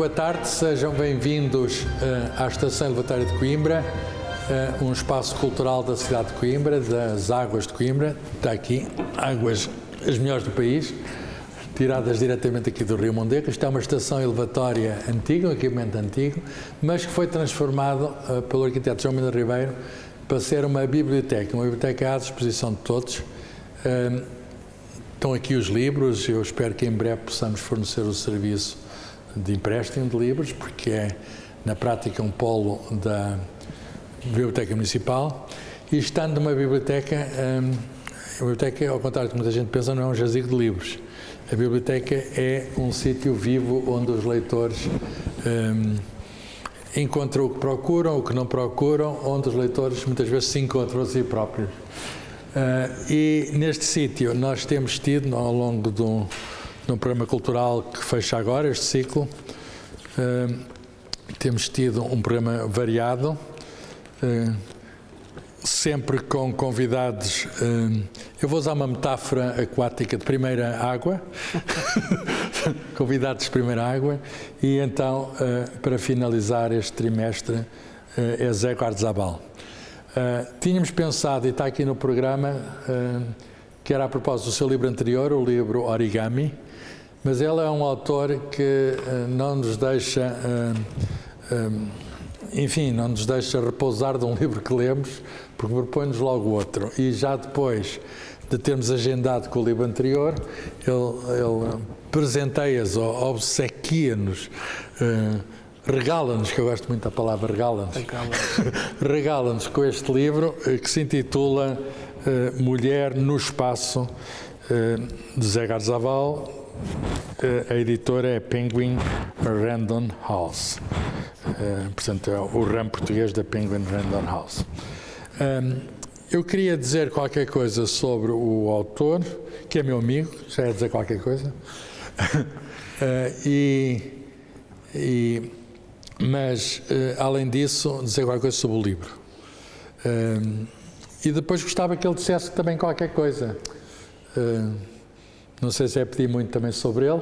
boa tarde, sejam bem-vindos à Estação Elevatória de Coimbra, um espaço cultural da cidade de Coimbra, das águas de Coimbra. Está aqui, águas as melhores do país, tiradas diretamente aqui do Rio Mondego. Isto é uma estação elevatória antiga, um equipamento antigo, mas que foi transformado pelo arquiteto João Mendes Ribeiro para ser uma biblioteca à disposição de todos. Estão aqui os livros, eu espero que em breve possamos fornecer o serviço de empréstimo de livros, porque é, na prática, um polo da Biblioteca Municipal. E estando numa biblioteca, a biblioteca, ao contrário do que muita gente pensa, não é um jazigo de livros. A biblioteca é um sítio vivo onde os leitores encontram o que procuram, o que não procuram, onde os leitores muitas vezes se encontram a si próprios. E neste sítio nós temos tido, ao longo de um programa cultural que fecha agora, este ciclo, temos tido um programa variado, sempre com convidados, eu vou usar uma metáfora aquática de primeira água, convidados de primeira água, e então, para finalizar este trimestre, é Zé Guardzabal. Tínhamos pensado, e está aqui no programa, que era a propósito do seu livro anterior, o livro Origami, mas ele é um autor que não nos deixa, enfim, não nos deixa repousar de um livro que lemos, porque propõe-nos logo outro. E já depois de termos agendado com o livro anterior, ele presenteia-nos, obsequia-nos, regala-nos, que eu gosto muito da palavra regala-nos, regala-nos com este livro que se intitula Mulher no Espaço, de Zé Guardzabal. A editora é Penguin Random House, portanto é o ramo português da Penguin Random House. Eu queria dizer qualquer coisa sobre o autor, que é meu amigo, já é dizer qualquer coisa, mas, além disso, dizer qualquer coisa sobre o livro. E depois gostava que ele dissesse também qualquer coisa. Não sei se é pedir muito também sobre ele,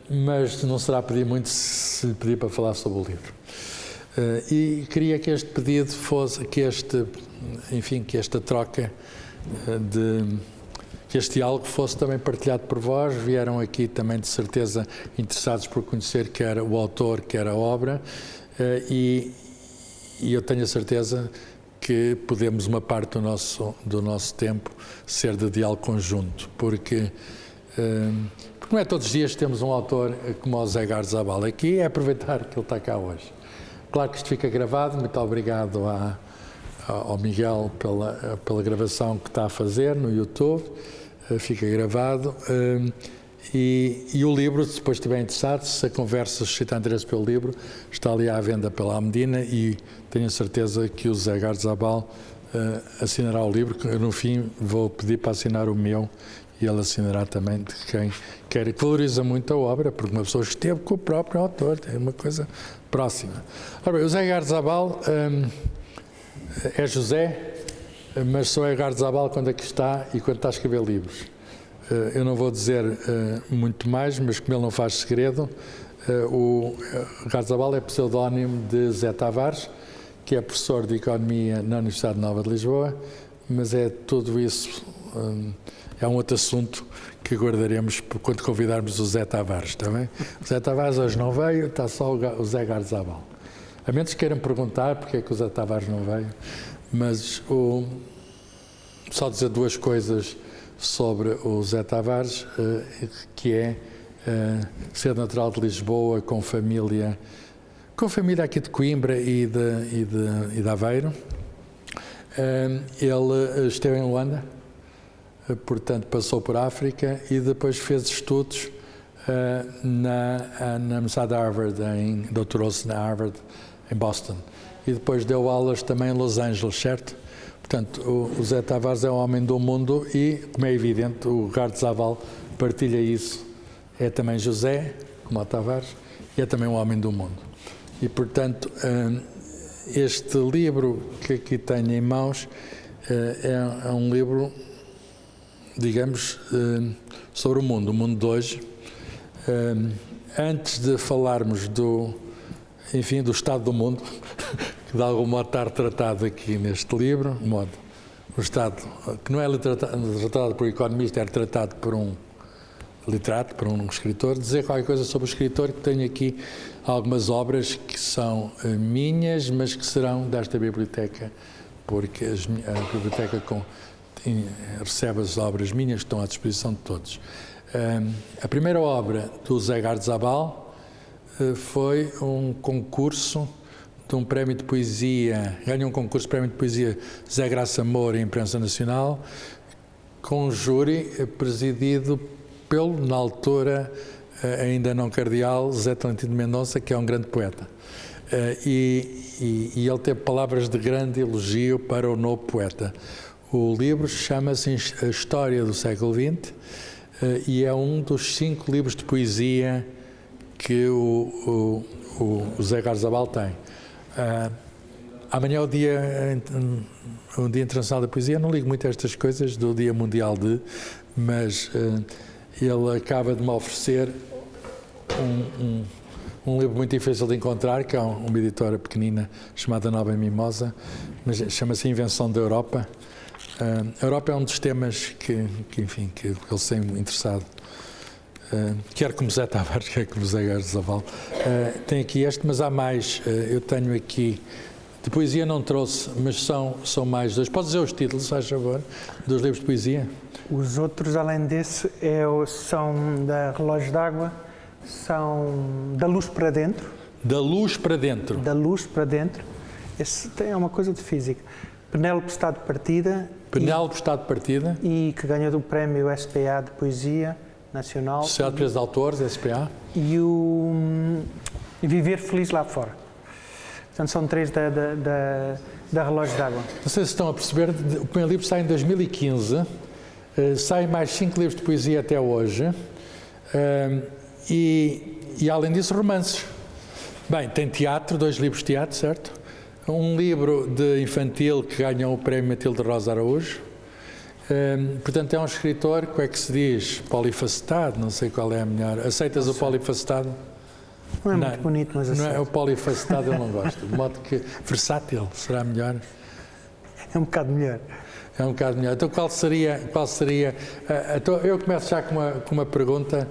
mas não será pedir muito se lhe pedir para falar sobre o livro. E queria que este pedido fosse, que esta troca, que este diálogo fosse também partilhado por vós. Vieram aqui também, de certeza, interessados por conhecer quer o autor, quer a obra, e eu tenho a certeza que podemos, uma parte do nosso tempo, ser de diálogo conjunto, porque não é todos os dias que temos um autor como o Zé Guardzabal. Aqui é aproveitar que ele está cá hoje. Claro que isto fica gravado, muito obrigado ao Miguel pela gravação que está a fazer no YouTube, fica gravado. E o livro, se depois estiver interessado, se a conversa suscitar interesse pelo livro, está ali à venda pela Almedina, e tenho certeza que o Zé Guardzabal assinará o livro, que no fim vou pedir para assinar o meu, e ele assinará também de quem quer, que valoriza muito a obra, porque uma pessoa esteve com o próprio autor, é uma coisa próxima. Ora bem, o Zé Guardzabal é José, mas só é Guardzabal quando aqui está e quando está a escrever livros. Eu não vou dizer muito mais, mas como ele não faz segredo, o Guardzabal é pseudónimo de Zé Tavares, que é professor de Economia na Universidade Nova de Lisboa, mas é tudo isso, é um outro assunto que guardaremos quando convidarmos o Zé Tavares, está bem? O Zé Tavares hoje não veio, está só o Zé Guardzabal. A menos que queiram perguntar porque é que o Zé Tavares não veio, mas só dizer duas coisas sobre o Zé Tavares, que é ser natural de Lisboa, com família aqui de Coimbra e de Aveiro. Ele esteve em Luanda, portanto passou por África e depois fez estudos na Universidade de Harvard, doutorou-se na Harvard, em Boston, e depois deu aulas também em Los Angeles, certo? Portanto, o Zé Tavares é um homem do mundo e, como é evidente, o Guardzabal partilha isso. É também José, como o Tavares, e é também um homem do mundo. E, portanto, este livro que aqui tenho em mãos é um livro, digamos, sobre o mundo de hoje. antes de falarmos do estado do mundo, que de algum modo está retratado aqui neste livro, o estado que não é retratado por um economista, é retratado por um literato, por um escritor, dizer qualquer coisa sobre o escritor, que tenho aqui algumas obras que são minhas, mas que serão desta biblioteca, porque a biblioteca recebe as obras minhas que estão à disposição de todos. A primeira obra do Zé Gardiazabal foi um concurso de um prémio de poesia, ganhou um concurso de prémio de poesia Zé Graça Moura, Imprensa Nacional, com um júri presidido pelo, na altura, ainda não cardeal, Zé Tolentino de Mendonça, que é um grande poeta. E ele teve palavras de grande elogio para o novo poeta. O livro chama-se A História do Século XX e é um dos 5 livros de poesia que o Zé Gardiazabal tem. Amanhã é o Dia Internacional da Poesia. Não ligo muito a estas coisas do Dia Mundial mas ele acaba de me oferecer um livro muito difícil de encontrar, que é uma editora pequenina chamada Nova Mimosa, mas chama-se Invenção da Europa. A Europa é um dos temas que ele se tem interessado. Quer como Zé Tavares, quer como Zé Gardiazabal. Tem aqui este, mas há mais. Eu tenho aqui, de poesia não trouxe, mas são mais 2. Podes dizer os títulos, se faz favor, dos livros de poesia? Os outros, além desse, são da Relógio d'Água, são da Luz para Dentro. Da Luz para Dentro. Da Luz para Dentro. Esse é uma coisa de física. Penélope está de partida. Penélope está de partida. E que ganhou o prémio SPA de Poesia Nacional. Sociedade de Preços de Autores, SPA. E o Viver Feliz Lá Fora. Portanto, são 3 da Relógio d'Água. Não sei se estão a perceber, o primeiro livro sai em 2015, saem mais 5 livros de poesia até hoje, e além disso, romances. Bem, tem teatro, 2 livros de teatro, certo? Um livro de infantil que ganhou o prémio Matilde Rosa Araújo. Portanto, é um escritor, como é que se diz? Polifacetado, não sei qual é a melhor. Aceitas o polifacetado? Não é muito bonito, mas aceito. Não é o polifacetado, eu não gosto. De modo que versátil será melhor. É um bocado melhor. É um bocado melhor. Então, qual seria então, eu começo já com uma pergunta,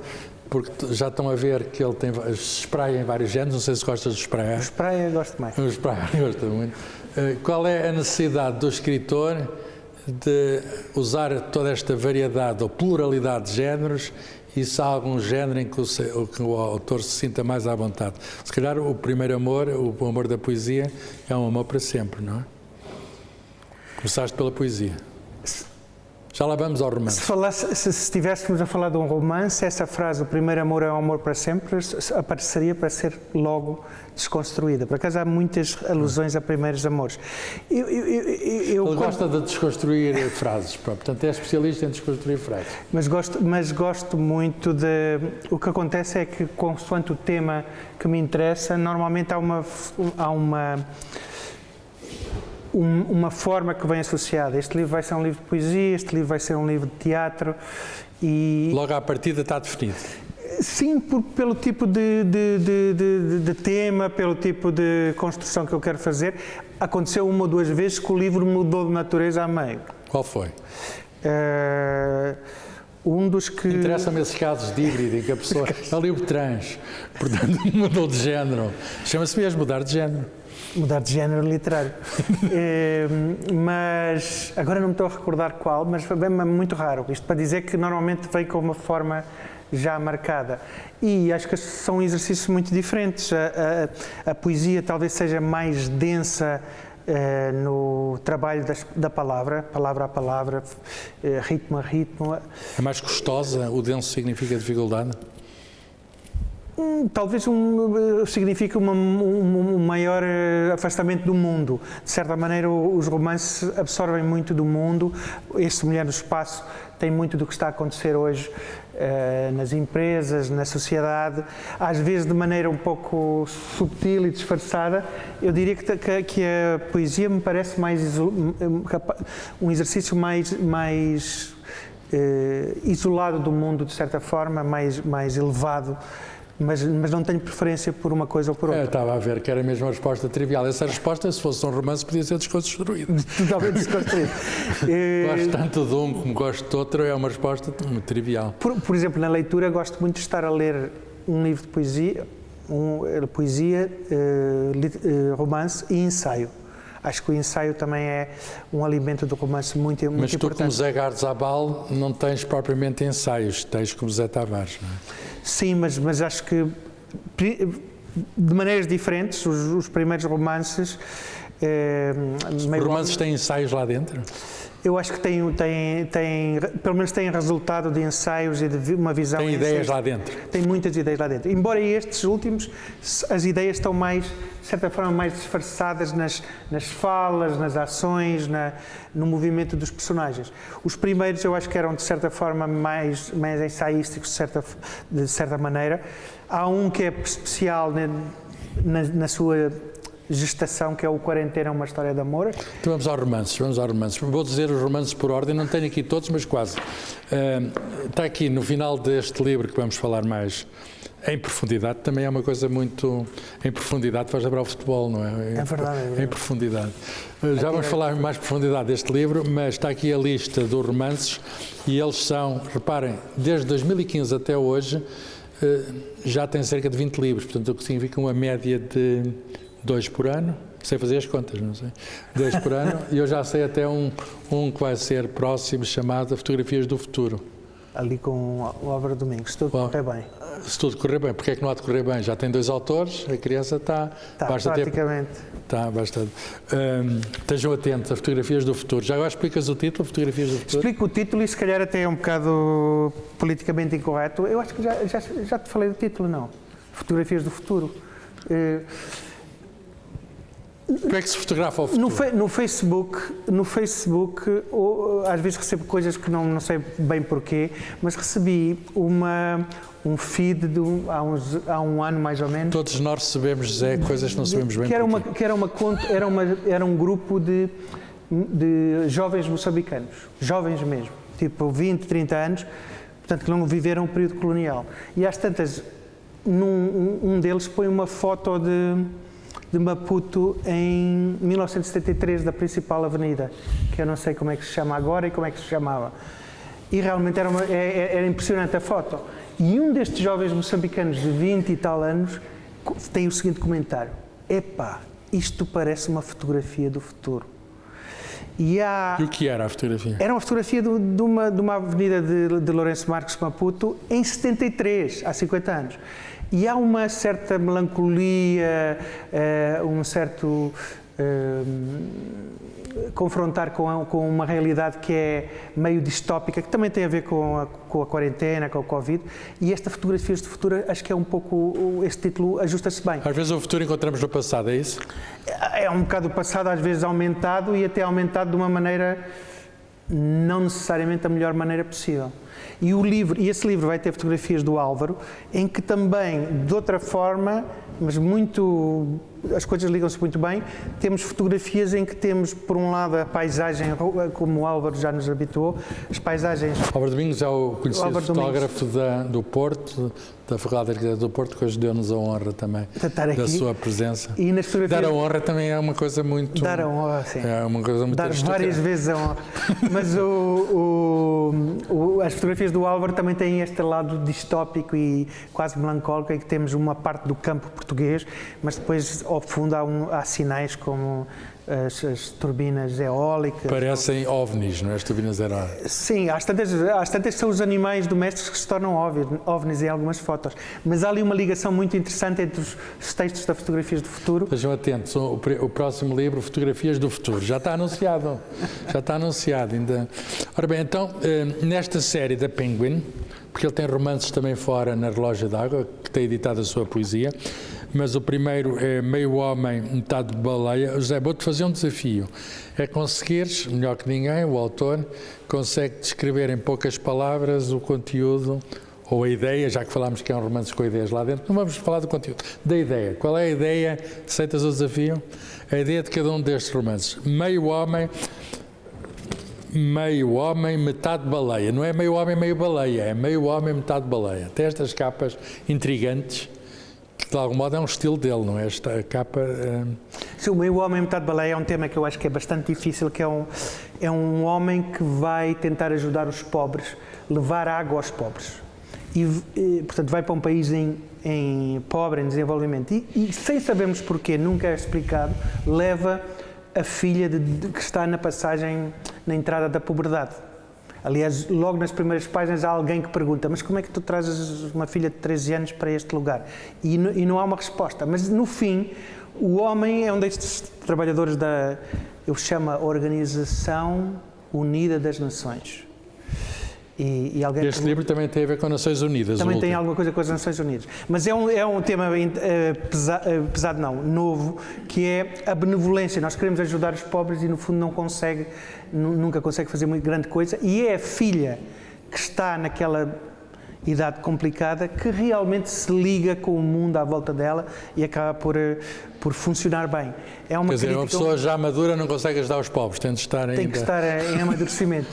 porque já estão a ver que ele tem espraia em vários géneros. Não sei se gostas de espraia. O espraia eu gosto mais. O espraia gosto muito. Qual é a necessidade do escritor de usar toda esta variedade ou pluralidade de géneros, e se há algum género em que o autor se sinta mais à vontade? Se calhar o primeiro amor, o amor da poesia, é um amor para sempre, não é? Começaste pela poesia. Já lá vamos ao romance. Se estivéssemos a falar de um romance, essa frase, o primeiro amor é um amor para sempre, apareceria para ser logo desconstruída. Por acaso há muitas alusões a primeiros amores. Ele gosta de desconstruir frases, portanto é especialista em desconstruir frases. Mas gosto muito de... O que acontece é que, consoante o tema que me interessa, normalmente há uma forma que vem associada. Este livro vai ser um livro de poesia, este livro vai ser um livro de teatro e... Logo à partida está definido? Sim, pelo tipo de tema, pelo tipo de construção que eu quero fazer. Aconteceu 1 ou 2 vezes que o livro mudou de natureza a meio. Qual foi? Um dos que... Interessa-me esses casos de híbrido, em que a pessoa é um livro trans, portanto mudou de género. Chama-se mesmo mudar de género. Mudar de género literário. Mas agora não me estou a recordar qual, mas foi bem muito raro. Isto para dizer que normalmente veio com uma forma já marcada. E acho que são exercícios muito diferentes. A poesia talvez seja mais densa no trabalho da palavra a palavra, ritmo a ritmo. É mais custosa? O denso significa dificuldade? Talvez signifique um maior afastamento do mundo. De certa maneira, os romances absorvem muito do mundo. Este Mulher no Espaço tem muito do que está a acontecer hoje nas empresas, na sociedade, às vezes de maneira um pouco subtil e disfarçada. Eu diria que a poesia me parece mais um exercício mais isolado do mundo, de certa forma, mais elevado. mas não tenho preferência por uma coisa ou por outra. Eu estava a ver que era mesmo a resposta trivial. Essa resposta, se fosse um romance, podia ser desconstruída. Totalmente desconstruído. Gosto tanto de um como gosto de outro, é uma resposta trivial. Por exemplo, na leitura, gosto muito de estar a ler um livro de poesia, romance e ensaio. Acho que o ensaio também é um alimento do romance muito importante. Mas tu, como Zé Gardzabal, não tens propriamente ensaios, tens como Zé Tavares, não é? Sim, mas acho que de maneiras diferentes, os primeiros romances... Os romances têm ensaios lá dentro? Eu acho que pelo menos têm resultado de ensaios e de uma visão... Tem ideias lá dentro? Tem muitas ideias lá dentro. Embora estes últimos, as ideias estão mais, de certa forma, mais disfarçadas nas falas, nas ações, no movimento dos personagens. Os primeiros eu acho que eram, de certa forma, mais ensaísticos, de certa maneira. Há um que é especial na sua gestação, que é o Quarentena, uma história de amor. Então vamos aos romances. Vou dizer os romances por ordem, não tenho aqui todos, mas quase. Está aqui no final deste livro que vamos falar mais em profundidade, também é uma coisa muito... Em profundidade faz lembrar o futebol, não é? É verdade. Em profundidade. Já vamos falar em mais profundidade deste livro, mas está aqui a lista dos romances e eles são, reparem, desde 2015 até hoje, já tem cerca de 20 livros, portanto o que significa uma média de 2 por ano, sei fazer as contas, não sei, 2 por ano, e eu já sei até um que vai ser próximo, chamado Fotografias do Futuro. Ali com o Álvaro Domingos, se tudo correr bem. Se tudo correr bem, porque é que não há de correr bem? Já tem 2 autores, a criança está... praticamente. Está bastante. Estejam atentos a Fotografias do Futuro. Já agora explicas o título, Fotografias do Futuro? Explico o título e se calhar até é um bocado politicamente incorreto. Eu acho que já te falei do título, não? Fotografias do Futuro. Como é que se fotografa o futuro? No Facebook, às vezes recebo coisas que não sei bem porquê, mas recebi um feed há um ano mais ou menos. Todos nós recebemos, José, coisas que não sabemos bem porquê. Era um grupo de jovens moçambicanos, jovens mesmo, tipo 20, 30 anos, portanto que não viveram o período colonial. E às tantas, um deles põe uma foto de Maputo em 1973, da principal avenida, que eu não sei como é que se chama agora e como é que se chamava. E realmente era impressionante a foto. E um destes jovens moçambicanos de 20 e tal anos tem o seguinte comentário: epá, isto parece uma fotografia do futuro. E o que era a fotografia? Era uma fotografia de uma avenida de Lourenço Marques, Maputo, em 73, há 50 anos. E há uma certa melancolia, um certo confrontar com uma realidade que é meio distópica, que também tem a ver com a quarentena, com o Covid, e esta Fotografias do Futuro, acho que é um pouco, este título ajusta-se bem. Às vezes o futuro encontramos no passado, é isso? É um bocado o passado, às vezes aumentado, e até aumentado de uma maneira, não necessariamente a melhor maneira possível. E esse livro vai ter fotografias do Álvaro, em que também, de outra forma, mas as coisas ligam-se muito bem, temos fotografias em que temos, por um lado, a paisagem, como o Álvaro já nos habituou, as paisagens... Álvaro Domingos é o conhecido fotógrafo do Porto, da Faculdade de Arquitetura do Porto, que hoje deu-nos a honra também da sua presença. E nas fotografias... Dar a honra também é uma coisa muito... Dar a honra, sim. É uma coisa muito... Dar várias vezes a honra. Mas as fotografias do Álvaro também têm este lado distópico e quase melancólico, em que temos uma parte do campo português, mas depois, ao fundo, há sinais como as turbinas eólicas. Parecem ovnis, não é? As turbinas eólicas. Sim, às tantas são os animais domésticos que se tornam ovnis em algumas fotos. Mas há ali uma ligação muito interessante entre os textos da Fotografias do Futuro. Estejam atentos, o próximo livro, Fotografias do Futuro, já está anunciado. Ainda. Ora bem, então, nesta série da Penguin, porque ele tem romances também fora na Relógio d'Água, que tem editado a sua poesia, mas o primeiro é Meio Homem, Metade Baleia. José, vou-te fazer um desafio. É conseguires, melhor que ninguém, o autor, consegue descrever em poucas palavras o conteúdo ou a ideia, já que falámos que é um romance com ideias lá dentro, não vamos falar do conteúdo, da ideia. Qual é a ideia? Aceitas o desafio? A ideia de cada um destes romances. Meio Homem, meio homem, metade baleia. Não é meio homem, meio baleia, é meio homem, metade baleia. Tem estas capas intrigantes, que de algum modo é um estilo dele, não é? Esta capa... Sim, o meio homem, metade baleia é um tema que eu acho que é bastante difícil, que é um homem que vai tentar ajudar os pobres, levar água aos pobres. Portanto, vai para um país em pobre, em desenvolvimento. E sem sabermos porquê, nunca é explicado, leva a filha que está na passagem, na entrada da puberdade. Aliás, logo nas primeiras páginas há alguém que pergunta: mas como é que tu trazes uma filha de 13 anos para este lugar? E não há uma resposta. Mas no fim, o homem é um destes trabalhadores eu chamo a Organização Unida das Nações. E alguém este livro também tem a ver com as Nações Unidas. Também tem alguma coisa com as Nações Unidas. Mas é um tema pesado não, novo, que é a benevolência. Nós queremos ajudar os pobres e no fundo nunca consegue fazer muito grande coisa. E é a filha que está naquela idade complicada que realmente se liga com o mundo à volta dela e acaba por funcionar bem. É uma Quer dizer, uma pessoa já madura não consegue ajudar os pobres, tem de estar ainda... Tem que estar em amadurecimento.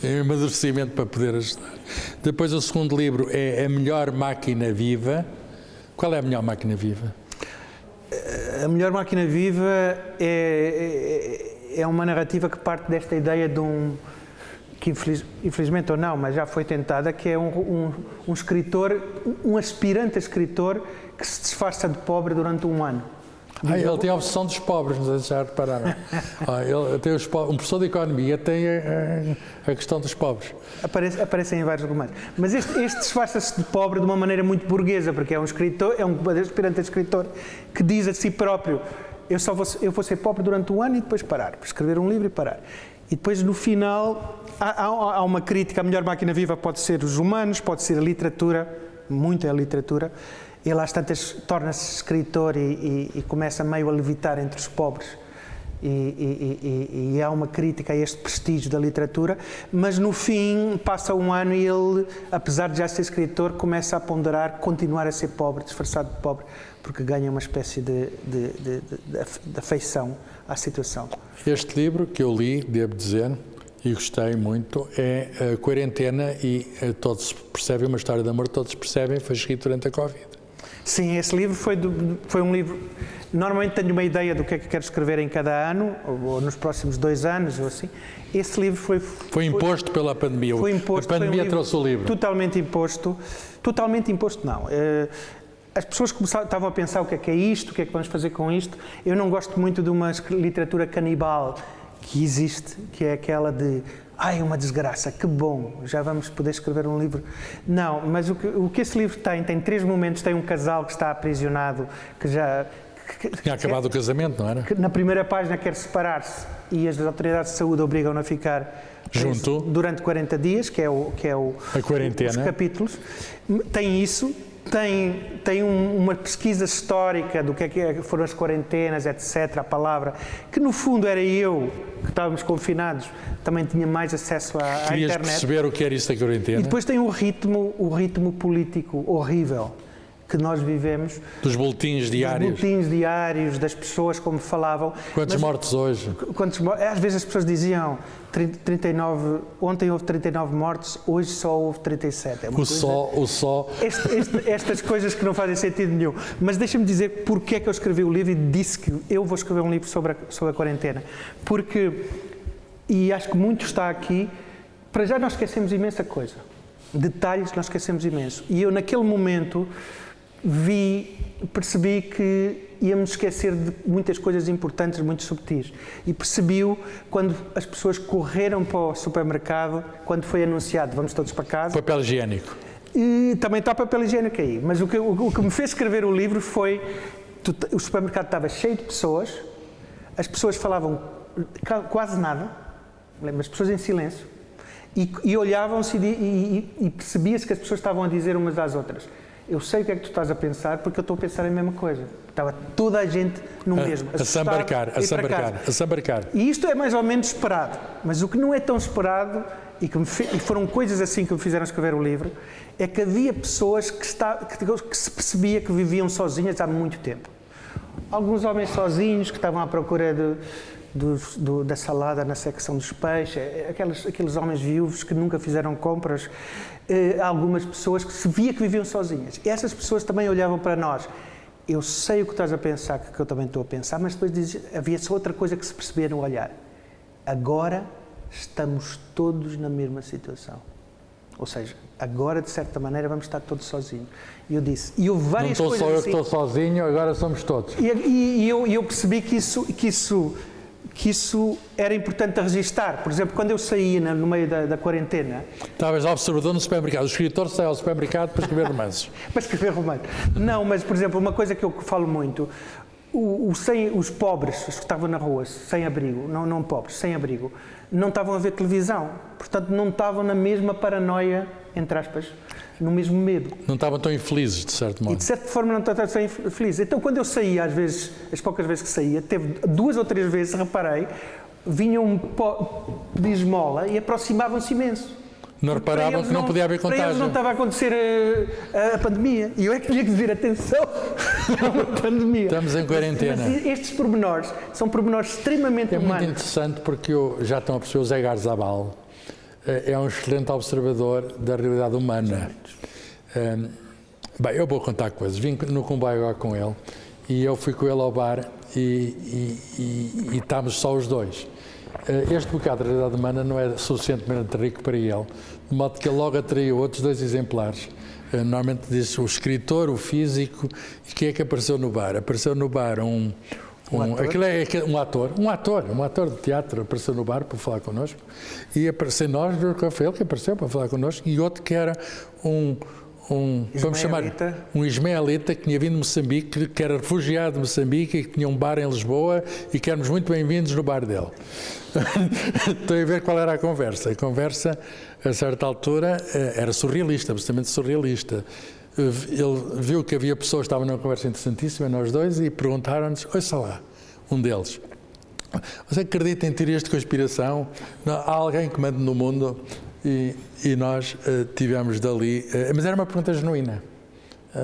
em amadurecimento para poder ajudar. Depois o segundo livro é A Melhor Máquina Viva. Qual é a melhor máquina viva? A Melhor Máquina Viva é uma narrativa que parte desta ideia de que infelizmente ou não, mas já foi tentada, que é um escritor, um aspirante a escritor que se disfarça de pobre durante um ano. Ele tem a obsessão dos pobres, não sei se já repararam. Ele tem um professor de economia tem a questão dos pobres. Aparecem em vários romances. Mas este disfarça-se de pobre de uma maneira muito burguesa, porque é um escritor, é um aspirante a escritor que diz a si próprio: eu vou ser pobre durante um ano e depois parar, escrever um livro e parar. E depois, no final, há uma crítica. A melhor máquina viva pode ser os humanos, pode ser a literatura, muito é a literatura. Ele, às tantas, torna-se escritor e começa meio a levitar entre os pobres. E há uma crítica a este prestígio da literatura, mas no fim passa um ano e ele, apesar de já ser escritor, começa a ponderar continuar a ser pobre, disfarçado de pobre, porque ganha uma espécie de afeição à situação. Este livro que eu li, devo dizer, e gostei muito, é a Quarentena, e todos percebem uma história de amor, todos percebem, foi escrito durante a Covid. Sim, esse livro foi um livro... Normalmente tenho uma ideia do que é que quero escrever em cada ano, ou nos próximos 2 anos, ou assim. Esse livro foi imposto pela pandemia. Foi imposto. A pandemia trouxe o livro. Totalmente imposto. Totalmente imposto, não. As pessoas estavam a pensar o que é isto, o que é que vamos fazer com isto. Eu não gosto muito de uma literatura canibal que existe, que é aquela de ai, uma desgraça, que bom, já vamos poder escrever um livro. Não, mas o que esse livro tem 3 momentos. Tem um casal que está aprisionado, que já... Tinha acabado o casamento, não era? Que na primeira página quer separar-se e as autoridades de saúde obrigam-no a ficar junto durante 40 dias, que é a quarentena. Os capítulos. Tem isso, tem uma pesquisa histórica do que foram as quarentenas, etc., a palavra, que no fundo era eu, que estávamos confinados, também tinha mais acesso à internet. Querias perceber o que era isso da quarentena? E depois tem o ritmo político horrível que nós vivemos. Dos boletins diários. Dos boletins diários, das pessoas como falavam. Quantos mortos hoje? Às vezes as pessoas diziam 39, ontem houve 39 mortos, hoje só houve 37. O só. Estas coisas que não fazem sentido nenhum. Mas deixa-me dizer porque é que eu escrevi o livro e disse que eu vou escrever um livro sobre a quarentena. Porque, e acho que muito está aqui, para já nós esquecemos imensa coisa. Detalhes nós esquecemos imenso. E eu naquele momento percebi que íamos esquecer de muitas coisas importantes, muito subtis. E percebi-o quando as pessoas correram para o supermercado, quando foi anunciado, vamos todos para casa. Papel higiênico. E também está papel higiênico aí. Mas o que me fez escrever o livro foi, o supermercado estava cheio de pessoas, as pessoas falavam quase nada, as pessoas em silêncio, e olhavam-se e percebia-se que as pessoas estavam a dizer umas às outras: eu sei o que é que tu estás a pensar, porque eu estou a pensar a mesma coisa. Estava toda a gente no mesmo. A sambarcar. E isto é mais ou menos esperado. Mas o que não é tão esperado, e foram coisas assim que me fizeram escrever o livro, é que havia pessoas que se percebia que viviam sozinhas há muito tempo. Alguns homens sozinhos que estavam à procura da salada na secção dos peixes, aqueles homens viúvos que nunca fizeram compras, algumas pessoas que se via que viviam sozinhas. E essas pessoas também olhavam para nós. Eu sei o que estás a pensar, que eu também estou a pensar, mas depois havia só outra coisa que se percebia no olhar. Agora estamos todos na mesma situação. Ou seja, agora, de certa maneira, vamos estar todos sozinhos. E eu disse, e houve várias coisas assim... Não estou só eu que estou sozinho, agora somos todos. E eu percebi que isso era importante a registar. Por exemplo, quando eu saía no meio da quarentena... Estavas observador no supermercado. O escritor sai ao supermercado para escrever romances. Para escrever romances. Não, mas, por exemplo, uma coisa que eu falo muito... Os pobres, os que estavam na rua, sem abrigo, não pobres, sem abrigo, não estavam a ver televisão. Portanto, não estavam na mesma paranoia, entre aspas, no mesmo medo. Não estavam tão infelizes, de certo modo. E de certa forma não estavam tão infelizes. Então, quando eu saía, às vezes, as poucas vezes que saía, teve 2 ou 3 vezes, reparei, vinham pedir esmola e aproximavam-se imenso. Não reparavam que não podia haver contágio. Para eles não estava a acontecer a pandemia. E eu é que tinha que dizer, atenção, não é pandemia. Estamos em quarentena. Mas estes pormenores são pormenores extremamente humanos. É muito interessante porque já estão a perceber o Zé Garzabal. É um excelente observador da realidade humana. Bem, eu vou contar coisas. Vim no comboio agora com ele e eu fui com ele ao bar e estávamos só os dois. Este bocado de realidade humana não é suficientemente rico para ele, de modo que ele logo atraiu outros 2 exemplares. Normalmente diz o escritor, o físico, e quem é que apareceu no bar? Apareceu no bar um ator de teatro, apareceu no bar para falar connosco, e apareceu nós, foi ele que apareceu para falar connosco, e outro que era vamos chamar, um ismaelita que tinha vindo de Moçambique, que era refugiado de Moçambique e que tinha um bar em Lisboa e que éramos muito bem-vindos no bar dele. Estou a ver qual era a conversa. A conversa, a certa altura, era surrealista, absolutamente surrealista. Ele viu que havia pessoas que estavam numa conversa interessantíssima, nós dois, e perguntaram-nos, ouça lá, um deles, você acredita em teorias de conspiração? Não, há alguém que manda no mundo? E nós tivemos dali, mas era uma pergunta genuína,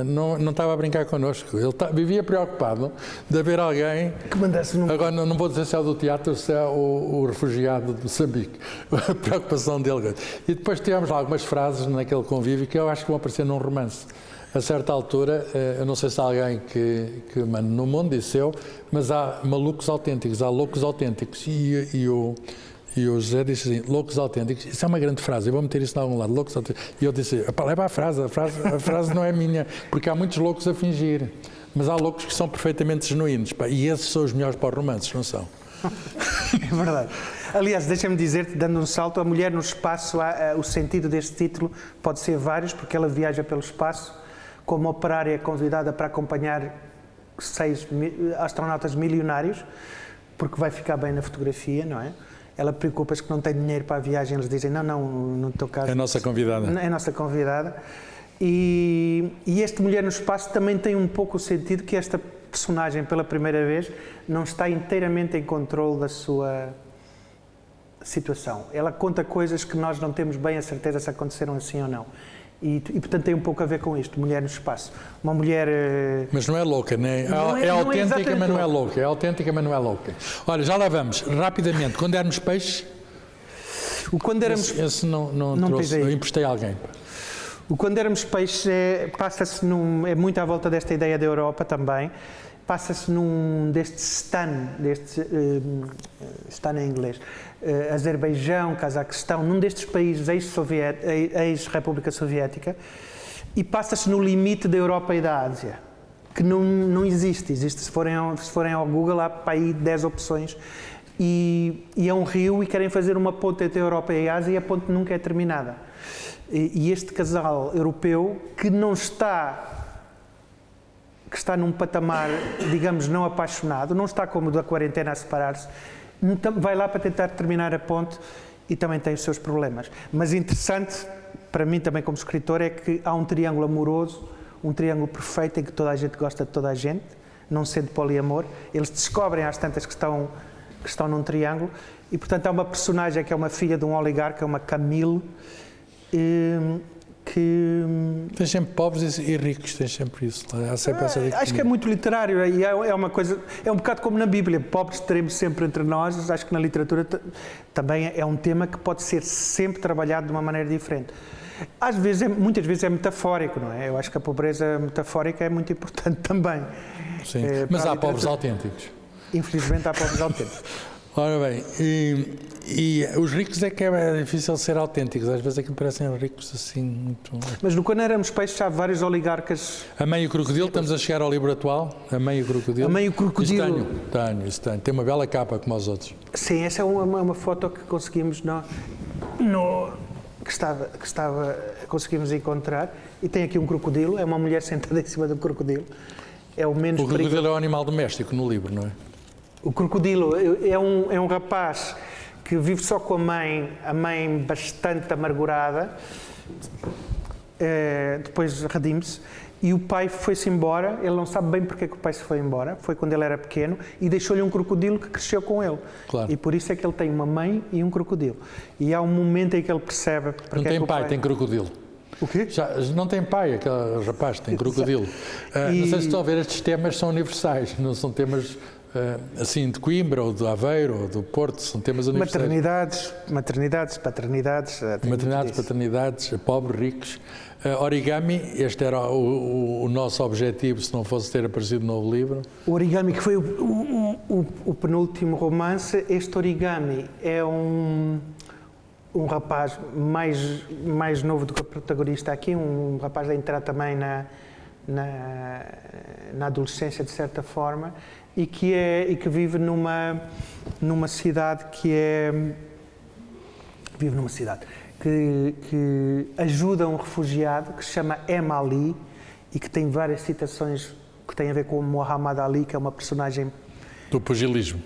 não estava a brincar connosco, ele vivia preocupado de haver alguém que mandasse num... Agora não vou dizer se é o do teatro ou se é o refugiado de Moçambique, a preocupação dele. E depois tivemos lá algumas frases naquele convívio que eu acho que vão aparecer num romance. A certa altura, eu não sei se há alguém que manda no mundo, disse eu, mas há malucos autênticos, há loucos autênticos, e o José disse assim, loucos autênticos, isso é uma grande frase, eu vou meter isso em algum lado, loucos autênticos. E eu disse, leva a frase não é minha, porque há muitos loucos a fingir, mas há loucos que são perfeitamente genuínos, e esses são os melhores para os romances, não são? É verdade. Aliás, deixa-me dizer-te, dando um salto, a mulher no espaço, o sentido deste título pode ser vários, porque ela viaja pelo espaço, como operária convidada para acompanhar 6 astronautas milionários, porque vai ficar bem na fotografia, não é? Ela preocupa-se que não tem dinheiro para a viagem, eles dizem, não, no teu caso... É a nossa convidada. É a nossa convidada. E este Mulher no Espaço também tem um pouco o sentido que esta personagem, pela primeira vez, não está inteiramente em controle da sua situação. Ela conta coisas que nós não temos bem a certeza se aconteceram assim ou não. E portanto, tem um pouco a ver com isto, Mulher no Espaço. Uma mulher... Mas não é louca, né? É autêntica, mas não é louca. É autêntica, mas não é louca. Olha, já lá vamos, rapidamente. Quando éramos peixes... Quando éramos... Esse não trouxe, eu emprestei a alguém. O Quando Éramos Peixes passa-se é muito à volta desta ideia da Europa também. Passa-se deste Stan, Stan em inglês, Azerbaijão, Cazaquistão, num destes países ex-República Soviética, e passa-se no limite da Europa e da Ásia, que não existe. Se forem ao Google, há para aí 10 opções, e é um rio e querem fazer uma ponte entre a Europa e a Ásia e a ponte nunca é terminada. E este casal europeu, que está num patamar, digamos, não apaixonado, não está como o da quarentena a separar-se, vai lá para tentar terminar a ponte e também tem os seus problemas. Mas interessante, para mim também como escritor, é que há um triângulo amoroso, um triângulo perfeito em que toda a gente gosta de toda a gente, não sendo poliamor. Eles descobrem às tantas que estão num triângulo e, portanto, há uma personagem que é uma filha de um oligarca, uma Camille, que... Tens sempre pobres e ricos, tens sempre isso. Há sempre essa acho que é muito literário e é uma coisa, é um bocado como na Bíblia, pobres teremos sempre entre nós. Acho que na literatura também é um tema que pode ser sempre trabalhado de uma maneira diferente. Às vezes, muitas vezes é metafórico, não é? Eu acho que a pobreza metafórica é muito importante também. Sim, mas há pobres autênticos. Infelizmente há pobres autênticos. Ora bem, e os ricos é que é difícil ser autênticos, às vezes aquilo parecem ricos assim muito... Mas no Quando Éramos Peixes há vários oligarcas... A Mãe e o Crocodilo, estamos a chegar ao livro atual, A Mãe e o Crocodilo. A Mãe e o Crocodilo. Isso tenho. Tem uma bela capa como os outros. Sim, essa é uma foto que conseguimos conseguimos encontrar, e tem aqui um crocodilo, é uma mulher sentada em cima do crocodilo. É o menos crocodilo perigoso. É um animal doméstico no livro, não é? O crocodilo é um rapaz que vive só com a mãe bastante amargurada, depois redime-se, e o pai foi-se embora. Ele não sabe bem porque é que o pai se foi embora, foi quando ele era pequeno, e deixou-lhe um crocodilo que cresceu com ele. Claro. E por isso é que ele tem uma mãe e um crocodilo. E há um momento em que ele percebe... Não tem pai, tem crocodilo. O quê? Não tem pai, aquele rapaz tem crocodilo. Não sei se estão a ver, estes temas são universais, não são temas... assim, de Coimbra, ou de Aveiro, ou do Porto, são temas universais. Maternidades, paternidades, pobres, ricos. Origami, este era o nosso objetivo, se não fosse ter aparecido no novo livro. O Origami, que foi o penúltimo romance. Este Origami é um rapaz mais novo do que o protagonista aqui, um rapaz a entrar também na adolescência, de certa forma, e que vive numa cidade que ajuda um refugiado que se chama Emma Ali e que tem várias citações que têm a ver com o Muhammad Ali, que é uma personagem do pugilismo.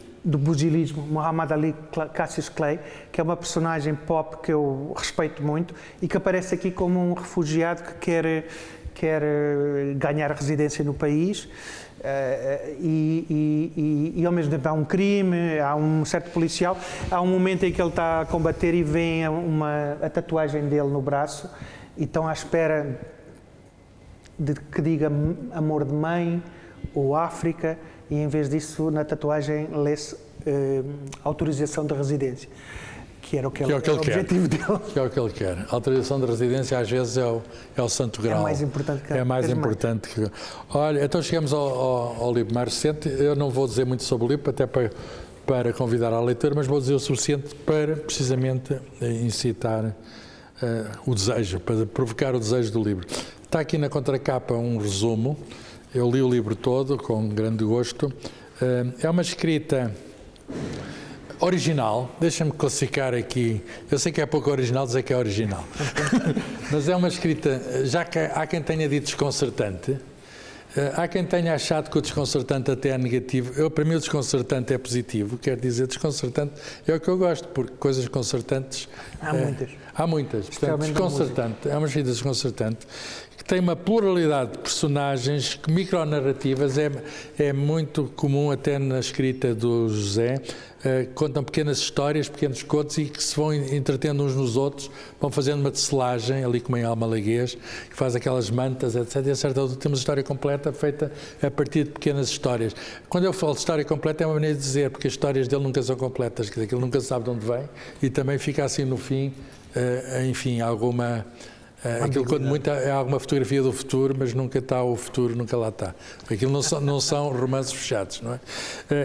Muhammad Ali Cassius Clay, que é uma personagem pop que eu respeito muito e que aparece aqui como um refugiado que quer ganhar residência no país. E ao mesmo tempo há um crime, há um certo policial, há um momento em que ele está a combater e vem a tatuagem dele no braço e estão à espera de que diga amor de mãe ou África, e em vez disso na tatuagem lê-se autorização de residência, que era o objetivo dele. Que é o que ele quer. A autorização de residência às vezes é o santo grau. É mais importante que... É mais importante que... Olha, então chegamos ao livro mais recente. Eu não vou dizer muito sobre o livro, até para convidar à leitura, mas vou dizer o suficiente para, precisamente, incitar o desejo, para provocar o desejo do livro. Está aqui na contracapa um resumo. Eu li o livro todo, com grande gosto. É uma escrita original, deixa-me classificar aqui, eu sei que é pouco original dizer que é original, mas é uma escrita, já que há quem tenha dito desconcertante, há quem tenha achado que o desconcertante até é negativo. Para mim o desconcertante é positivo, quer dizer, desconcertante é o que eu gosto, porque coisas desconcertantes... Há muitas. Portanto, desconcertante, é uma escrita desconcertante, que tem uma pluralidade de personagens, que micronarrativas, é muito comum até na escrita do José, contam pequenas histórias, pequenos contos e que se vão entretendo uns nos outros, vão fazendo uma tecelagem, ali como em Almalaguês, que faz aquelas mantas, etc. E a certa altura temos a história completa feita a partir de pequenas histórias. Quando eu falo de história completa é uma maneira de dizer, porque as histórias dele nunca são completas, quer dizer, que ele nunca sabe de onde vem e também fica assim no fim, enfim, alguma... aquilo quando muito é alguma fotografia do futuro, mas nunca está o futuro, nunca lá está. Aquilo não são romances fechados, não é?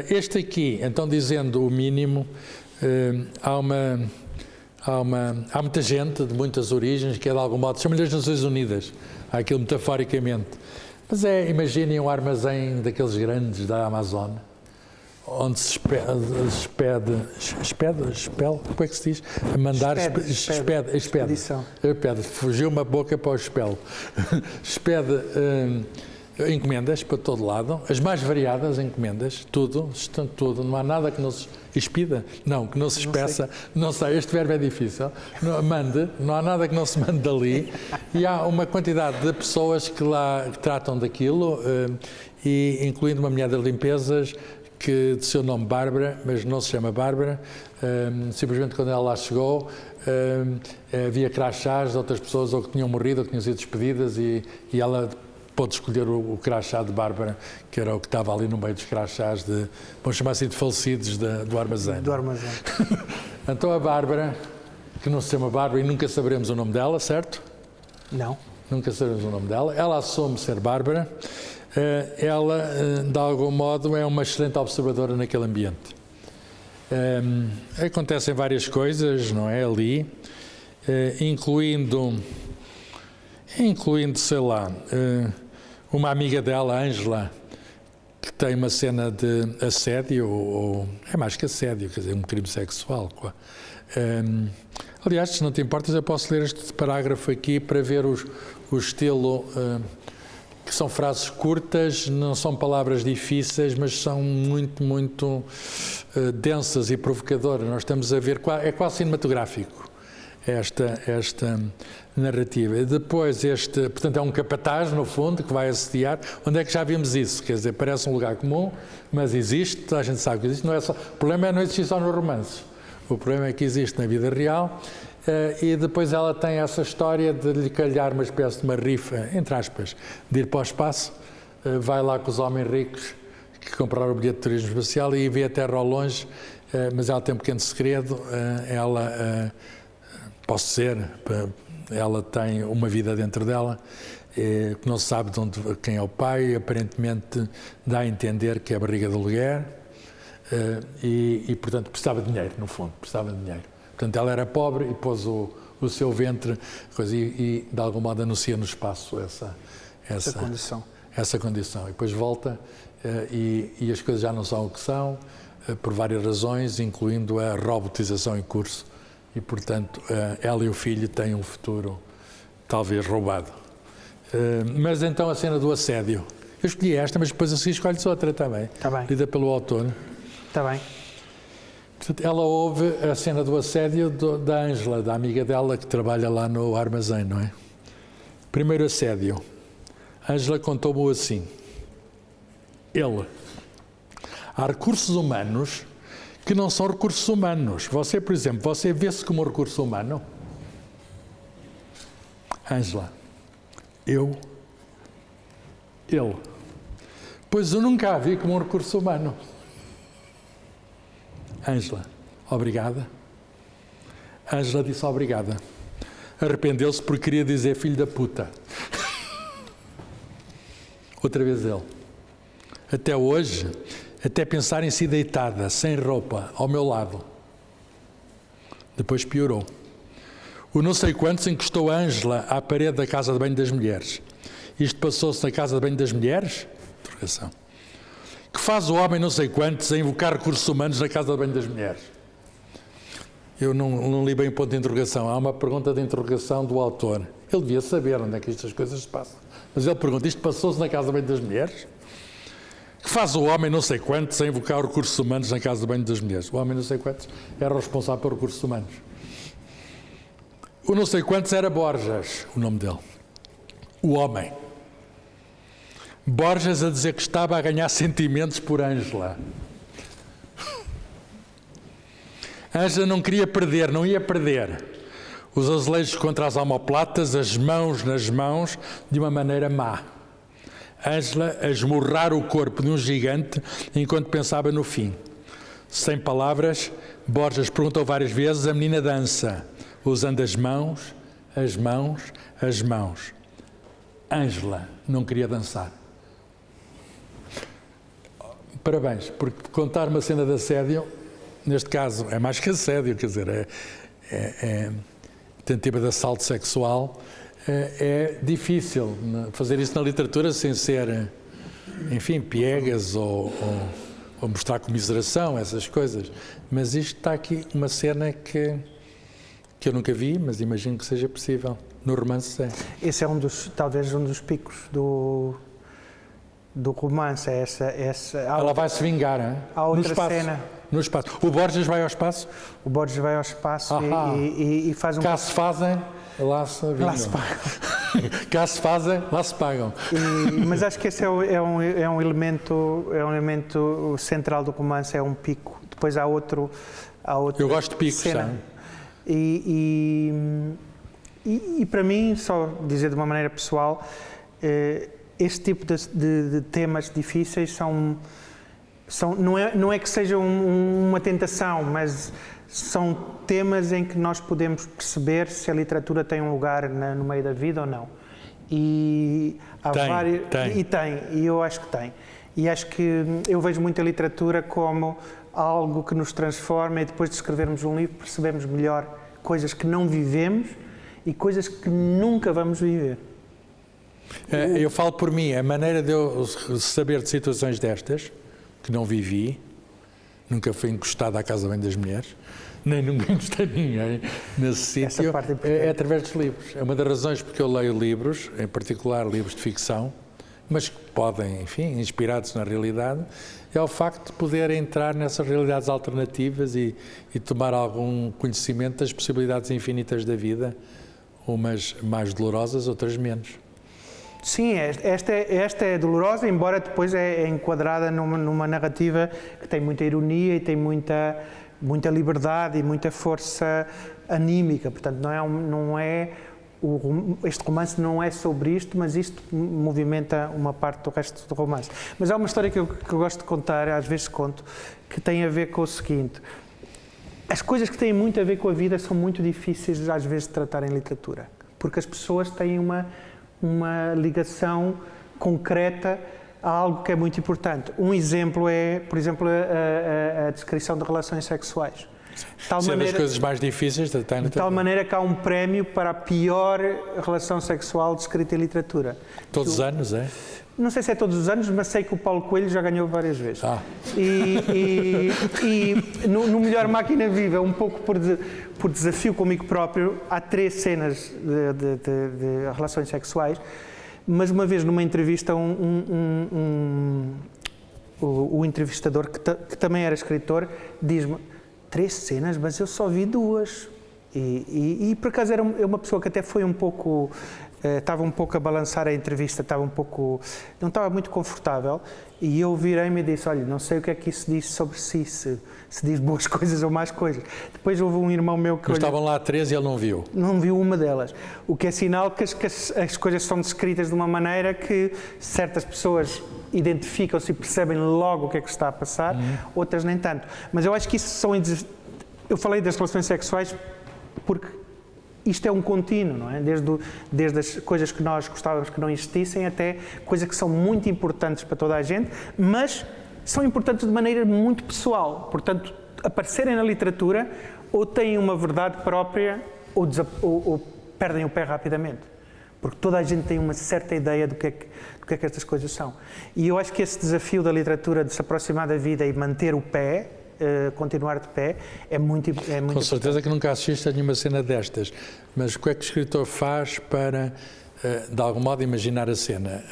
Este aqui, então dizendo o mínimo, há muita gente de muitas origens que é de algum modo, chama-lhe as Nações Unidas, há aquilo metaforicamente. Mas imaginem um armazém daqueles grandes da Amazon, onde se como é que se diz? A mandar expede. Fugiu uma boca para o espelho. Expede encomendas para todo lado, as mais variadas encomendas, tudo, não há nada que não se expida, que não se espeça, não sei, este verbo é difícil, não há nada que não se mande dali, e há uma quantidade de pessoas que lá tratam daquilo, e incluindo uma mulher de limpezas, que de seu nome Bárbara, mas não se chama Bárbara, simplesmente quando ela lá chegou, havia crachás de outras pessoas ou que tinham morrido ou que tinham sido despedidas e ela pôde escolher o crachá de Bárbara, que era o que estava ali no meio dos crachás vamos chamar assim de falecidos do armazém. Do armazém. Então a Bárbara, que não se chama Bárbara e nunca saberemos o nome dela, certo? Não. Nunca saberemos o nome dela. Ela assume ser Bárbara. Ela, de algum modo, é uma excelente observadora naquele ambiente. Acontecem várias coisas, não é, ali, incluindo, sei lá, uma amiga dela, Ângela, que tem uma cena de assédio, ou é mais que assédio, quer dizer, um crime sexual. Aliás, se não te importas, eu posso ler este parágrafo aqui para ver o estilo, que são frases curtas, não são palavras difíceis, mas são muito, muito densas e provocadoras. Nós estamos a ver, é quase cinematográfico esta narrativa. E depois portanto, é um capataz, no fundo, que vai assediar. Onde é que já vimos isso? Quer dizer, parece um lugar comum, mas existe, toda a gente sabe que existe. Não é só, o problema é não existir só nos romances. O problema é que existe na vida real. E depois ela tem essa história de lhe calhar uma espécie de uma rifa, entre aspas, de ir para o espaço, vai lá com os homens ricos que compraram o bilhete de turismo espacial e vê a Terra ao longe, mas ela tem um pequeno segredo, posso dizer, ela tem uma vida dentro dela, que não se sabe quem é o pai, aparentemente dá a entender que é a barriga de aluguer, e portanto precisava de dinheiro, no fundo, precisava de dinheiro. Portanto, ela era pobre e pôs o seu ventre e de algum modo anuncia no espaço essa condição. E depois volta e as coisas já não são o que são, por várias razões, incluindo a robotização em curso. E, portanto, ela e o filho têm um futuro talvez roubado. Mas então a cena do assédio. Eu escolhi esta, mas depois assim escolhe-se outra também. Está bem. Lida pelo autor. Está bem. Portanto, ela ouve a cena do assédio da Ângela, da amiga dela que trabalha lá no armazém, não é? Primeiro assédio. Ângela contou-me assim. Há recursos humanos que não são recursos humanos. Você, por exemplo, você vê-se como um recurso humano? Ângela. Ele. Pois eu nunca a vi como um recurso humano. Ângela, obrigada. Ângela disse obrigada. Arrependeu-se porque queria dizer filho da puta. Outra vez ele. Até hoje, até pensar em si deitada, sem roupa, ao meu lado. Depois piorou. O não sei quantos encostou a Ângela à parede da casa de banho das mulheres. Isto passou-se na casa de banho das mulheres? Interrogação. Que faz o homem não sei quantos a invocar recursos humanos na casa de banho das mulheres? Eu não li bem o ponto de interrogação. Há uma pergunta de interrogação do autor. Ele devia saber onde é que estas coisas se passam. Mas ele pergunta, isto passou-se na casa de banho das mulheres? Que faz o homem não sei quantos a invocar recursos humanos na casa de banho das mulheres? O homem não sei quantos era responsável por recursos humanos. O não sei quantos era Borges, o nome dele. O homem. Borges a dizer que estava a ganhar sentimentos por Ângela. Ângela não queria perder, não ia perder. Os azulejos contra as omoplatas, as mãos nas mãos, de uma maneira má. Ângela a esmurrar o corpo de um gigante enquanto pensava no fim. Sem palavras, Borges perguntou várias vezes, a menina dança, usando as mãos, as mãos, as mãos. Ângela não queria dançar. Parabéns, porque contar uma cena de assédio, neste caso, é mais que assédio, quer dizer, tentativa de assalto sexual, é difícil fazer isso na literatura sem ser, enfim, piegas ou mostrar comiseração, essas coisas. Mas isto está aqui uma cena que eu nunca vi, mas imagino que seja possível. No romance é. Esse é talvez um dos picos do romance é essa ela vai se vingar, hein? Há outra cena. No espaço. O Borges vai ao espaço? O Borges vai ao espaço e faz um... Cá se fazem, lá se vingam. Lá se pagam. Cá se fazem, lá se pagam. Mas acho que esse é um elemento central do romance, é um pico. Depois há outra Eu gosto de picos, cena. sabe? E para mim, só dizer de uma maneira pessoal, este tipo de temas difíceis não é que seja uma tentação, mas são temas em que nós podemos perceber se a literatura tem um lugar no meio da vida ou não. E há tem. E eu acho que tem. E acho que eu vejo muito a literatura como algo que nos transforma, e depois de escrevermos um livro percebemos melhor coisas que não vivemos e coisas que nunca vamos viver. Eu falo por mim, a maneira de eu saber de situações destas, que não vivi, nunca fui encostado à casa bem das mulheres, nem nunca encostei ninguém nesse sítio, é através dos livros. É uma das razões porque eu leio livros, em particular livros de ficção, mas que podem, enfim, inspirados na realidade, é o facto de poder entrar nessas realidades alternativas e tomar algum conhecimento das possibilidades infinitas da vida, umas mais dolorosas, outras menos. Sim, esta é dolorosa, embora depois é enquadrada numa narrativa que tem muita ironia e tem muita liberdade e muita força anímica. Portanto, este romance não é sobre isto, mas isto movimenta uma parte do resto do romance. Mas há uma história que eu gosto de contar, às vezes conto, que tem a ver com o seguinte: as coisas que têm muito a ver com a vida são muito difíceis às vezes de tratar em literatura, porque as pessoas têm uma ligação concreta a algo que é muito importante. Um exemplo é, por exemplo, a descrição de relações sexuais. Isso é das coisas mais difíceis de tratar. De tal maneira que há um prémio para a pior relação sexual descrita em literatura. Todos os anos, é? Não sei se é todos os anos, mas sei que o Paulo Coelho já ganhou várias vezes. E no Melhor Máquina Viva, um pouco por desafio comigo próprio, há 3 cenas de relações sexuais, mas uma vez numa entrevista, o entrevistador, que também era escritor, diz-me: 3 cenas, mas eu só vi 2. E por acaso era uma pessoa que até foi um pouco... estava um pouco a balançar a entrevista, não estava muito confortável, e eu virei-me e disse: olha, não sei o que é que isso diz sobre si, se diz boas coisas ou más coisas. Depois houve um irmão meu que... Estavam lá 13 e ele não viu? Não viu uma delas, o que é sinal que as coisas são descritas de uma maneira que certas pessoas identificam-se e percebem logo o que é que está a passar, outras nem tanto. Mas eu acho que isso são... Eu falei das relações sexuais porque isto é um contínuo, não é? Desde as coisas que nós gostávamos que não existissem até coisas que são muito importantes para toda a gente, mas são importantes de maneira muito pessoal. Portanto, aparecerem na literatura ou têm uma verdade própria ou perdem o pé rapidamente. Porque toda a gente tem uma certa ideia do que é que estas coisas são. E eu acho que esse desafio da literatura de se aproximar da vida e manter o pé, continuar de pé, é muito importante. Com certeza que nunca assististe a nenhuma cena destas, mas o que é que o escritor faz para, de algum modo, imaginar a cena?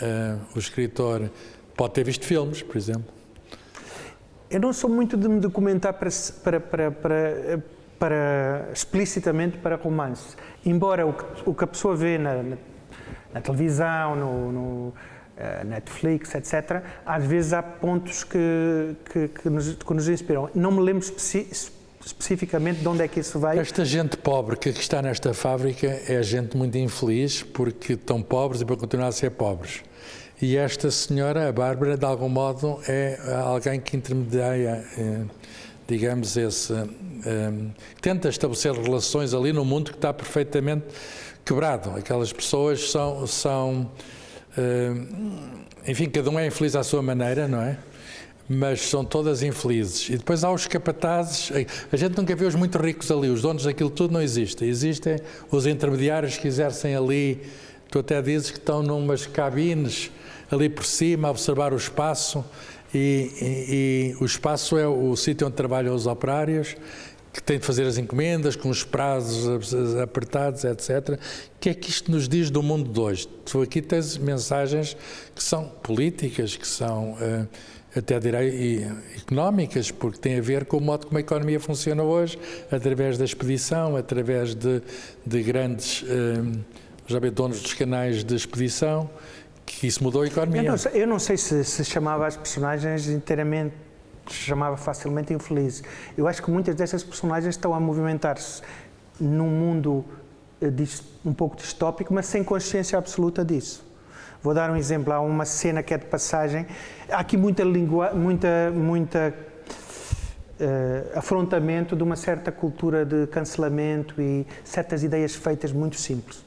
O escritor pode ter visto filmes, por exemplo. Eu não sou muito de me documentar explicitamente para romance, embora o que a pessoa vê na televisão, no Netflix, etc., às vezes há pontos que nos inspiram. Não me lembro especificamente de onde é que isso vai. Esta gente pobre que está nesta fábrica é gente muito infeliz porque estão pobres e para continuar a ser pobres. E esta senhora, a Bárbara, de algum modo é alguém que intermedia, digamos, tenta estabelecer relações ali no mundo que está perfeitamente quebrado. Aquelas pessoas são enfim, cada um é infeliz à sua maneira, não é? Mas são todas infelizes. E depois há os capatazes, a gente nunca vê os muito ricos ali, os donos daquilo tudo não existem. Existem os intermediários que exercem ali, tu até dizes que estão numas cabines ali por cima a observar o espaço, e o espaço é o sítio onde trabalham os operários, que tem de fazer as encomendas, com os prazos apertados, etc. O que é que isto nos diz do mundo de hoje? Tu aqui tens mensagens que são políticas, que são até direi económicas, porque têm a ver com o modo como a economia funciona hoje, através da expedição, através de grandes donos dos canais de expedição, que isso mudou a economia. Eu não sei se chamava as personagens inteiramente, chamava facilmente infelizes. Eu acho que muitas dessas personagens estão a movimentar-se num mundo um pouco distópico, mas sem consciência absoluta disso. Vou dar um exemplo. Há uma cena que é de passagem. Há aqui muita afrontamento de uma certa cultura de cancelamento e certas ideias feitas muito simples.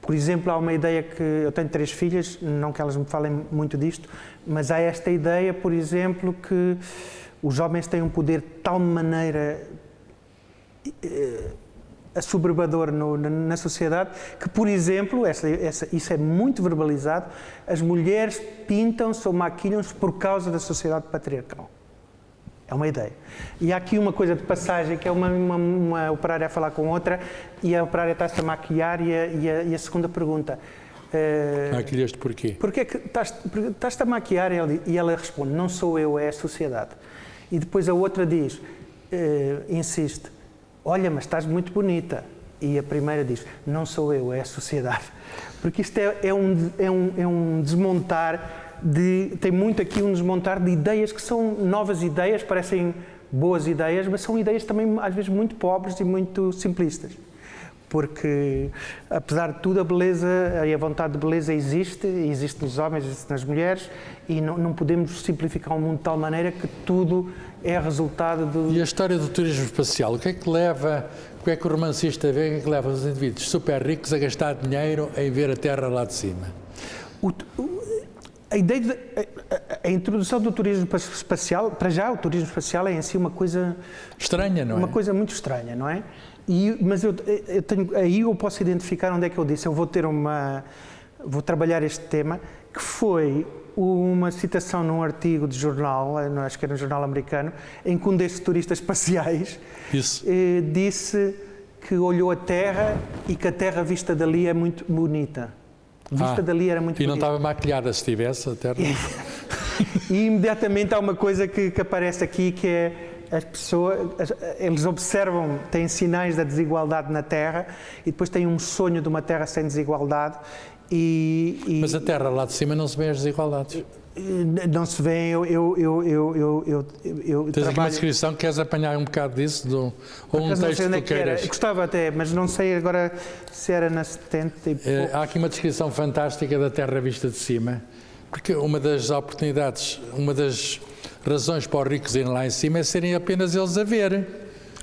Por exemplo, há uma ideia que... Eu tenho 3 filhas, não que elas me falem muito disto, mas há esta ideia, por exemplo, que os homens têm um poder de tal maneira assoberbador na sociedade que, por exemplo, isso é muito verbalizado, as mulheres pintam-se ou maquilham-se por causa da sociedade patriarcal. É uma ideia. E há aqui uma coisa de passagem, que é uma operária a falar com outra e a operária está-se a maquilhar e a segunda pergunta... Maquilhaste porquê? Porquê que estás-te a maquiar? E ela responde, não sou eu, é a sociedade. E depois a outra diz, insiste, olha, mas estás muito bonita. E a primeira diz, não sou eu, é a sociedade. Porque isto é um desmontar tem muito aqui um desmontar de ideias que são novas ideias, parecem boas ideias, mas são ideias também às vezes muito pobres e muito simplistas. Porque, apesar de tudo, a beleza e a vontade de beleza existe nos homens, existe nas mulheres, e não podemos simplificar o mundo de tal maneira que tudo é resultado do... E a história do turismo espacial, o que é que o romancista vê, o que é que leva os indivíduos super ricos a gastar dinheiro em ver a Terra lá de cima? A introdução do turismo espacial, para já o turismo espacial é em si uma coisa... Estranha, não é? Uma coisa muito estranha, não é? Mas aí eu posso identificar onde é que eu disse, vou trabalhar este tema, que foi uma citação num artigo de jornal, acho que era um jornal americano, em que um desses turistas espaciais disse que olhou a Terra e que a Terra vista dali é muito bonita. Vista dali era muito bonita. E não estava maquilhada se estivesse a Terra? E imediatamente há uma coisa que aparece aqui, que é as pessoas, eles observam, têm sinais da desigualdade na Terra e depois têm um sonho de uma Terra sem desigualdade. Mas a Terra lá de cima não se vê as desigualdades? Não se vê, Tens aqui uma descrição, queres apanhar um bocado disso? Ou um texto que tu queiras? Gostava até, mas não sei agora se era na 70 e poucos. Há aqui uma descrição fantástica da Terra vista de cima, porque uma das oportunidades, uma das razões para os ricos irem lá em cima é serem apenas eles a ver.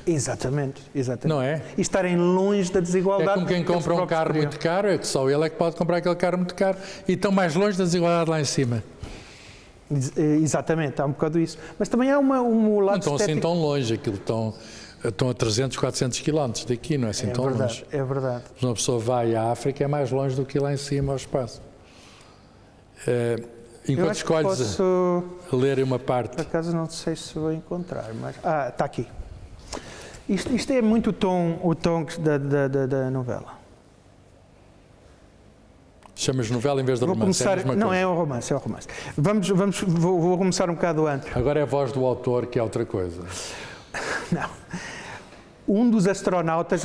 Exatamente. Não é? E estarem longe da desigualdade. É como quem compra um carro muito caro, é que só ele é que pode comprar aquele carro muito caro e estão mais longe da desigualdade lá em cima. Exatamente, há um bocado isso. Mas também há um lado não estão estético. assim tão longe, aquilo estão a 300, 400 quilómetros daqui, não é assim tão longe. É verdade. Se uma pessoa vai à África é mais longe do que ir lá em cima ao espaço. Enquanto escolhes a ler uma parte... Por acaso não sei se vou encontrar, mas... está aqui. Isto é muito o tom da novela. Chamas novela em vez de romance? Não, é um romance, Vou começar um bocado antes. Agora é a voz do autor, que é outra coisa. Não. Um dos astronautas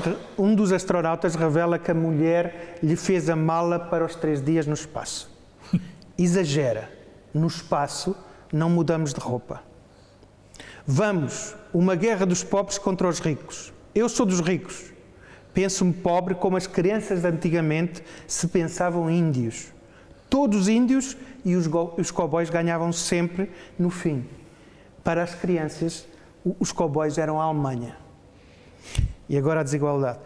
revela que a mulher lhe fez a mala para os 3 dias no espaço. Exagera. No espaço não mudamos de roupa. Vamos, uma guerra dos pobres contra os ricos. Eu sou dos ricos. Penso-me pobre como as crianças de antigamente se pensavam índios. Todos índios, e os cowboys ganhavam sempre no fim. Para as crianças, os cowboys eram a Alemanha. E agora a desigualdade.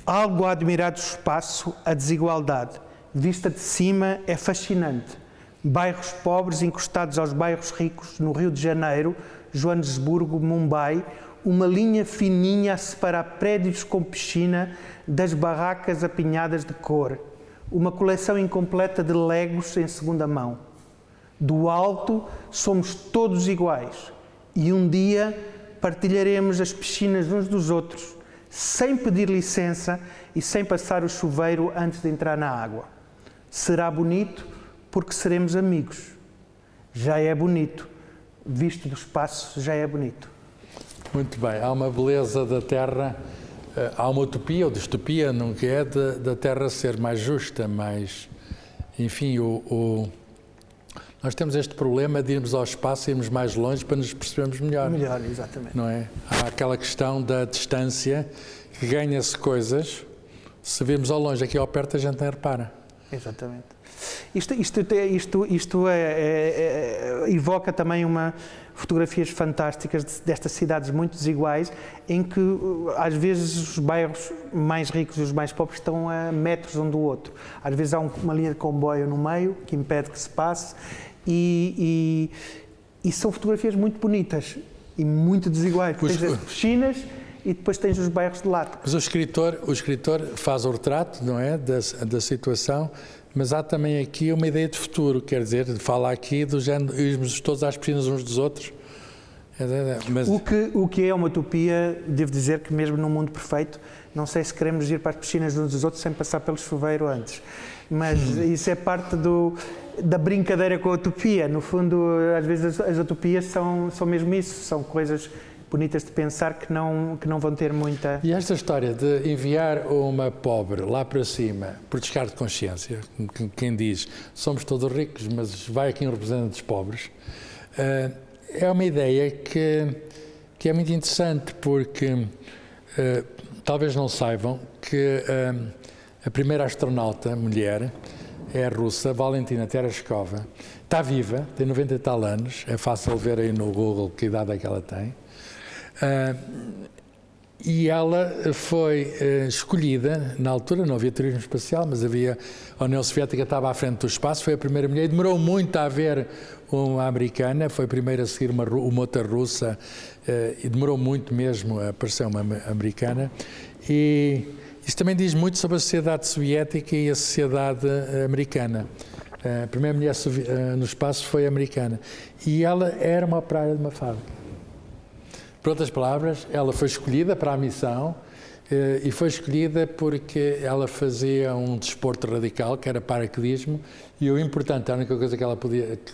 Algo a admirar do espaço, a desigualdade. Vista de cima é fascinante. Bairros pobres encostados aos bairros ricos no Rio de Janeiro, Joanesburgo, Mumbai, uma linha fininha a separar prédios com piscina das barracas apinhadas de cor. Uma coleção incompleta de legos em segunda mão. Do alto, somos todos iguais. E um dia partilharemos as piscinas uns dos outros, sem pedir licença e sem passar o chuveiro antes de entrar na água. Será bonito porque seremos amigos. Já é bonito. Visto do espaço, já é bonito. Muito bem. Há uma beleza da Terra, há uma utopia ou distopia, não que é, da Terra ser mais justa, mais... Enfim, nós temos este problema de irmos ao espaço e irmos mais longe para nos percebermos melhor. Melhor, exatamente. Não é? Há aquela questão da distância, que ganha-se coisas, se virmos ao longe, aqui ao perto a gente nem repara. Exatamente. Isto evoca também fotografias fantásticas destas cidades muito desiguais, em que às vezes os bairros mais ricos e os mais pobres estão a metros um do outro. Às vezes há uma linha de comboio no meio que impede que se passe e são fotografias muito bonitas e muito desiguais. Tens as piscinas e depois tens os bairros de lado. Mas o escritor faz o retrato, não é, da situação, mas há também aqui uma ideia de futuro, quer dizer, fala aqui do género, irmos todos às piscinas uns dos outros. Mas... O que é uma utopia, devo dizer que mesmo num mundo perfeito, não sei se queremos ir para as piscinas uns dos outros sem passar pelo chuveiro antes, mas isso é parte da brincadeira com a utopia. No fundo, às vezes as utopias são mesmo isso, são coisas bonitas de pensar que não vão ter muita... E esta história de enviar uma pobre lá para cima, por descargo de consciência, quem diz, somos todos ricos, mas vai aqui um representante dos pobres, é uma ideia que é muito interessante, porque talvez não saibam que a primeira astronauta mulher é a russa, Valentina Tereshkova, está viva, tem 90 e tal anos, é fácil ver aí no Google que idade é que ela tem. E ela foi escolhida, na altura não havia turismo espacial, mas a União Soviética estava à frente do espaço, foi a primeira mulher, e demorou muito a haver uma americana, foi a primeira a seguir uma outra russa, e demorou muito mesmo a aparecer uma americana, e isso também diz muito sobre a sociedade soviética e a sociedade americana. A primeira mulher no espaço foi americana, e ela era uma operária de uma fábrica. Por outras palavras, ela foi escolhida para a missão e foi escolhida porque ela fazia um desporto radical, que era paraquedismo, e o importante, a única coisa que ela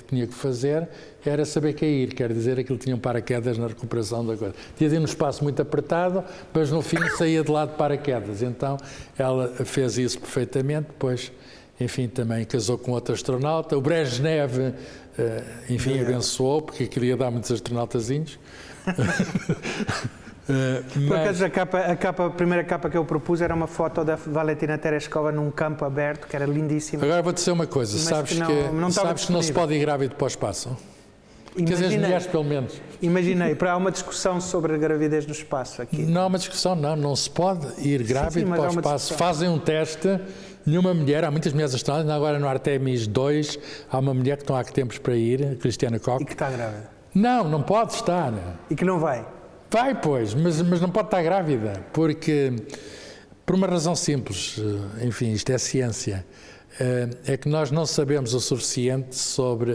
tinha que fazer era saber cair, quer dizer, aquilo tinha um paraquedas na recuperação da coisa. Tinha de ir num espaço muito apertado, mas no fim saía de lado de paraquedas. Então, ela fez isso perfeitamente, depois, enfim, também casou com outro astronauta. O Brezhnev, enfim, abençoou, porque queria dar muitos astronautazinhos. Por acaso a primeira capa que eu propus era uma foto da Valentina Tereshkova num campo aberto, que era lindíssima. Agora vou-te dizer uma coisa, sabes que não se pode ir grávido para o espaço? Quer dizer, as mulheres pelo menos. Imaginei, há uma discussão sobre a gravidez no espaço aqui. Não há uma discussão, não se pode ir grávido para o espaço. Fazem um teste, nenhuma mulher, há muitas mulheres astronautas, agora no Artemis 2 há uma mulher que estão há que tempos para ir, a Christiana Koch. E que está grávida. Não pode estar. E que não vai? Vai, pois, mas não pode estar grávida, porque, por uma razão simples, enfim, isto é ciência, é que nós não sabemos o suficiente sobre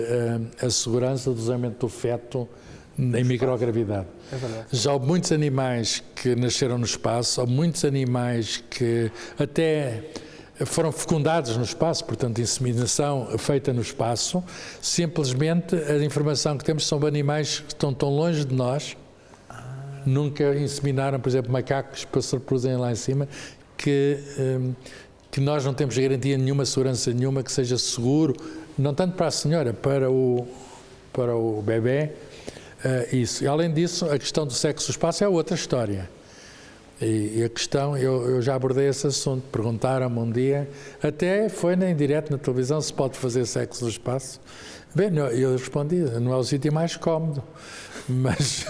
a segurança do desenvolvimento do feto em microgravidade. É verdade. Já houve muitos animais que nasceram no espaço, há muitos animais que até foram fecundados no espaço, portanto, inseminação feita no espaço. Simplesmente a informação que temos são animais que estão tão longe de nós, nunca inseminaram, por exemplo, macacos para se reproduzirem lá em cima, que nós não temos garantia nenhuma, segurança nenhuma, que seja seguro, não tanto para a senhora, para o bebê, isso. E, além disso, a questão do sexo do espaço é outra história. E a questão, eu já abordei esse assunto, perguntaram-me um dia, até foi em direto na televisão, se pode fazer sexo no espaço. Bem, eu respondi, não é o sítio mais cómodo, mas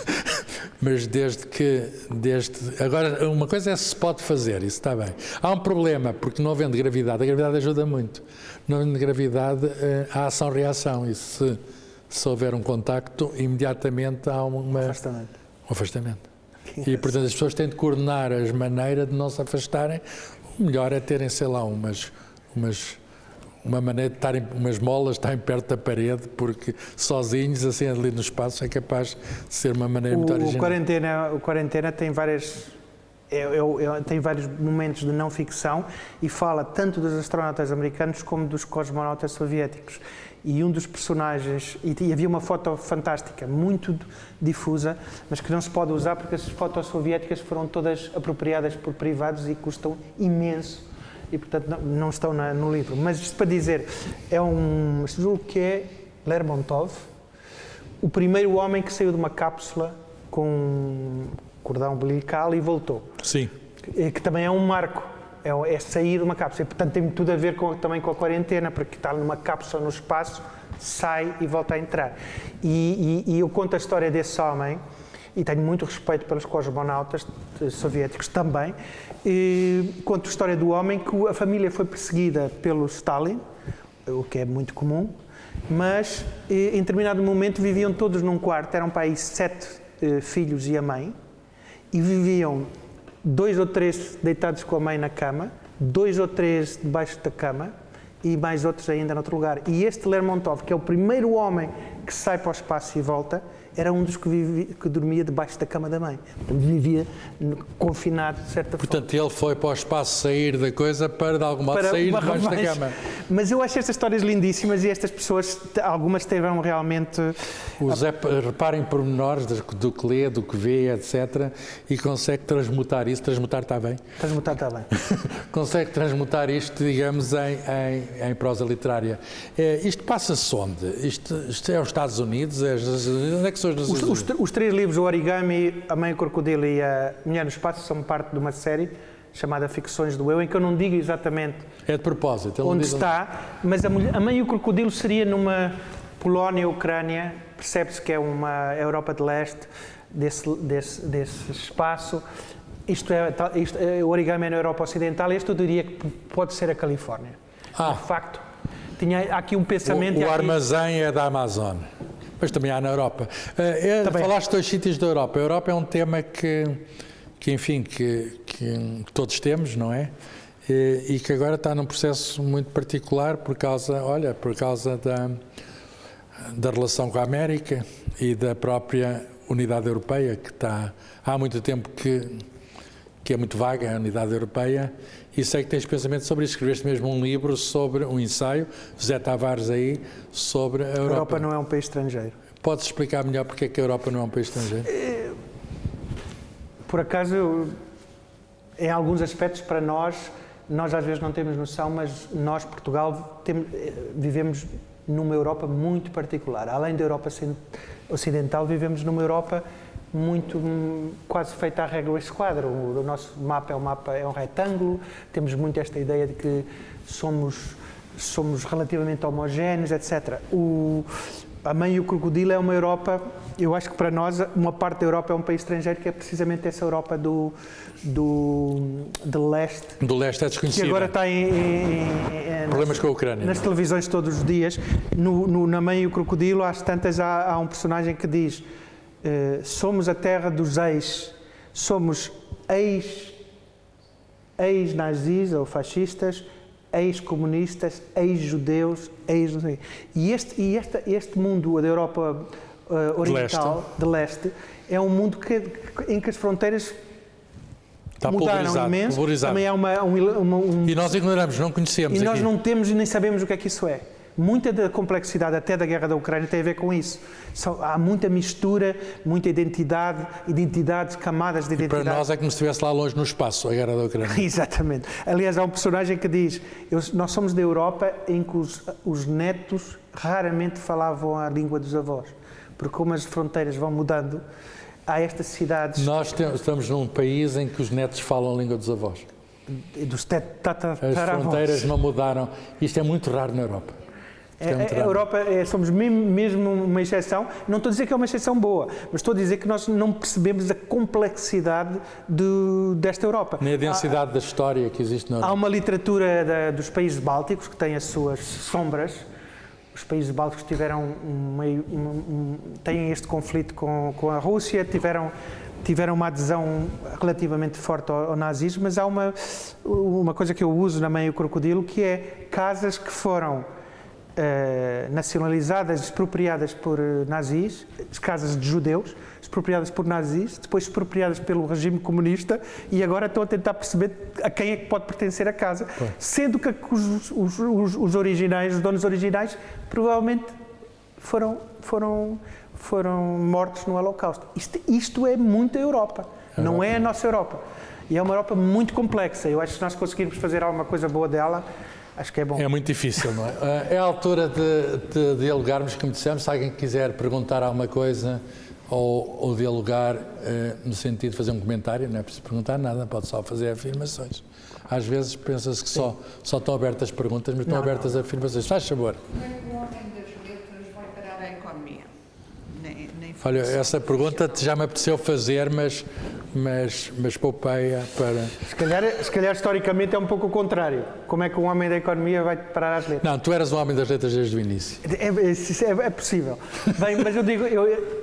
agora, uma coisa é se pode fazer, isso está bem. Há um problema, porque não havendo gravidade, a gravidade ajuda muito. Não havendo gravidade, há ação-reação, e se houver um contacto, imediatamente há um afastamento. E, portanto, as pessoas têm de coordenar as maneiras de não se afastarem. O melhor é terem, sei lá, uma maneira de estarem umas molas, estarem perto da parede, porque sozinhos, assim ali no espaço, é capaz de ser uma maneira muito original. O Quarentena tem tem vários momentos de não ficção e fala tanto dos astronautas americanos como dos cosmonautas soviéticos. E um dos personagens, e havia uma foto fantástica, muito difusa, mas que não se pode usar porque as fotos soviéticas foram todas apropriadas por privados e custam imenso. E, portanto, não estão no livro. Mas isto para dizer, julgo que é Lermontov, o primeiro homem que saiu de uma cápsula com cordão umbilical e voltou. Sim. Que também é um marco, é sair de uma cápsula. E, portanto, tem tudo a ver também com a quarentena, porque está numa cápsula no espaço, sai e volta a entrar. E eu conto a história desse homem, e tenho muito respeito pelos cosmonautas soviéticos também, e conto a história do homem que a família foi perseguida pelo Stalin, o que é muito comum, mas em determinado momento viviam todos num quarto, eram para aí 7 filhos e a mãe, e viviam 2 ou 3 deitados com a mãe na cama, 2 ou 3 debaixo da cama e mais outros ainda noutro lugar. E este Lermontov, que é o primeiro homem que sai para o espaço e volta, era um dos que dormia debaixo da cama da mãe. Portanto, vivia confinado, de certa forma. Portanto, ele foi para o espaço sair da coisa para, de algum modo, sair debaixo da cama. Mas eu acho estas histórias lindíssimas e estas pessoas, algumas tiveram realmente... Reparem pormenores do que lê, do que vê, etc. E consegue transmutar isso. Transmutar está bem? Transmutar está bem. Consegue transmutar isto, digamos, em prosa literária. Isto passa-se onde? Isto é os Estados Unidos? Onde é que são os 3 livros, o Origami, A Mãe, o Crocodilo e A Mulher no Espaço, são parte de uma série chamada Ficções do Eu, em que eu não digo exatamente de propósito, onde está, mas A Mãe e o Crocodilo seria numa Polónia, Ucrânia, percebe-se que é uma Europa de Leste, desse espaço. O Origami é na Europa Ocidental, este eu diria que pode ser a Califórnia. De facto, há aqui um pensamento... O armazém é da Amazon. Mas também há na Europa. Falaste 2 sítios da Europa. A Europa é um tema que todos temos, não é? E que agora está num processo muito particular por causa da relação com a América e da própria unidade europeia, que está há muito tempo que é muito vaga, a unidade europeia, e sei que tens pensamento sobre isso. Escreveste mesmo um livro sobre um ensaio, José Tavares aí, sobre a Europa. A Europa não é um país estrangeiro. Podes explicar melhor porque é que a Europa não é um país estrangeiro? Por acaso, em alguns aspectos, para nós às vezes não temos noção, mas nós, Portugal, vivemos numa Europa muito particular. Além da Europa ocidental, vivemos numa Europa quase feita à regra esquadra. O nosso mapa é um retângulo, temos muito esta ideia de que somos relativamente homogéneos, etc. A Mãe e o Crocodilo é uma Europa, eu acho que para nós, uma parte da Europa é um país estrangeiro, que é precisamente essa Europa do leste. Do leste é desconhecida. Que agora está problemas com a Ucrânia. Nas televisões todos os dias. Na Mãe e o Crocodilo, às tantas, há um personagem que diz: somos a terra dos somos ex-nazis ou fascistas, ex-comunistas, ex-judeus, e este mundo da Europa oriental, de leste, é um mundo em que as fronteiras está mudaram imenso. Pulverizado. Também há E nós ignoramos, não conhecemos. E nós não temos e nem sabemos o que é que isso é. Muita da complexidade até da guerra da Ucrânia tem a ver com isso. Há muita mistura, muita identidades, camadas de identidade. E para nós é como se estivesse lá longe no espaço, a guerra da Ucrânia. Exatamente. Aliás, há um personagem que diz: nós somos da Europa em que os netos raramente falavam a língua dos avós. Porque como as fronteiras vão mudando, há estas cidades... Nós estamos num país em que os netos falam a língua dos avós. Dos As fronteiras não mudaram. Isto é muito raro na Europa. A Europa, somos mesmo uma exceção. Não estou a dizer que é uma exceção boa, mas estou a dizer que nós não percebemos a complexidade desta Europa. Nem a densidade da história que existe na Europa. Há uma literatura dos países bálticos que tem as suas sombras. Os países bálticos têm este conflito com a Rússia, tiveram tiveram uma adesão relativamente forte ao nazismo, mas há uma coisa que eu uso na Mãe e o Crocodilo, que é casas que foram nacionalizadas, expropriadas por nazis, casas de judeus, expropriadas por nazis, depois expropriadas pelo regime comunista, e agora estão a tentar perceber a quem é que pode pertencer a casa, sendo que os originais, os donos originais, provavelmente foram mortos no Holocausto. Isto é muita Europa, não é a nossa Europa. E é uma Europa muito complexa. Eu acho que se nós conseguirmos fazer alguma coisa boa dela, acho que é bom. É muito difícil, não é? É a altura de dialogarmos, como dissemos. Se alguém quiser perguntar alguma coisa ou dialogar no sentido de fazer um comentário, não é preciso perguntar nada, pode só fazer afirmações. Às vezes pensa-se que só estão abertas perguntas, mas estão abertas afirmações. Faz favor. Como é que o homem das letras vai parar a economia? Olha, essa pergunta já me apeteceu fazer, mas poupei-a para... Se calhar historicamente é um pouco o contrário. Como é que um homem da economia vai parar às letras? Não, tu eras um homem das letras desde o início. É possível. Bem, mas eu digo,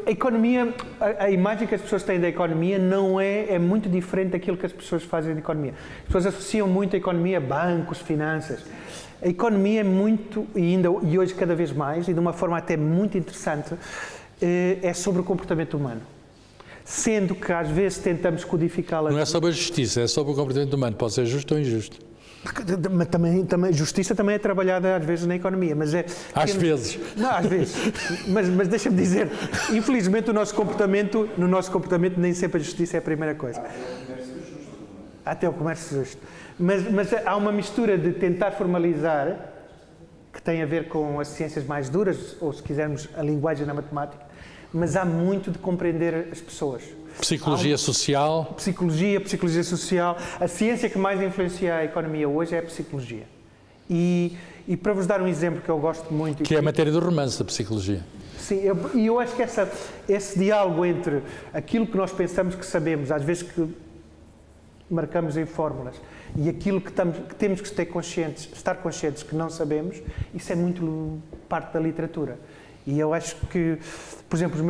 a economia, a imagem que as pessoas têm da economia não é muito diferente daquilo que as pessoas fazem da economia. As pessoas associam muito a economia a bancos, finanças. A economia é muito, e hoje cada vez mais, e de uma forma até muito interessante, é sobre o comportamento humano. Sendo que às vezes tentamos codificá-la... Não é sobre a justiça, é sobre o comportamento humano. Pode ser justo ou injusto. Mas também, justiça também é trabalhada às vezes na economia, mas é... Às vezes. Não, às vezes. Mas deixa-me dizer, infelizmente no nosso comportamento nem sempre a justiça é a primeira coisa. Até o comércio justo. Mas há uma mistura de tentar formalizar, que tem a ver com as ciências mais duras, ou se quisermos a linguagem na matemática, mas há muito de compreender as pessoas. Psicologia social. Psicologia social. A ciência que mais influencia a economia hoje é a psicologia. E para vos dar um exemplo que eu gosto muito... Que é a matéria do romance da psicologia. Sim, eu acho que esse diálogo entre aquilo que nós pensamos que sabemos, às vezes que marcamos em fórmulas, e aquilo que temos que estar conscientes que não sabemos, isso é muito parte da literatura. E eu acho que, por exemplo,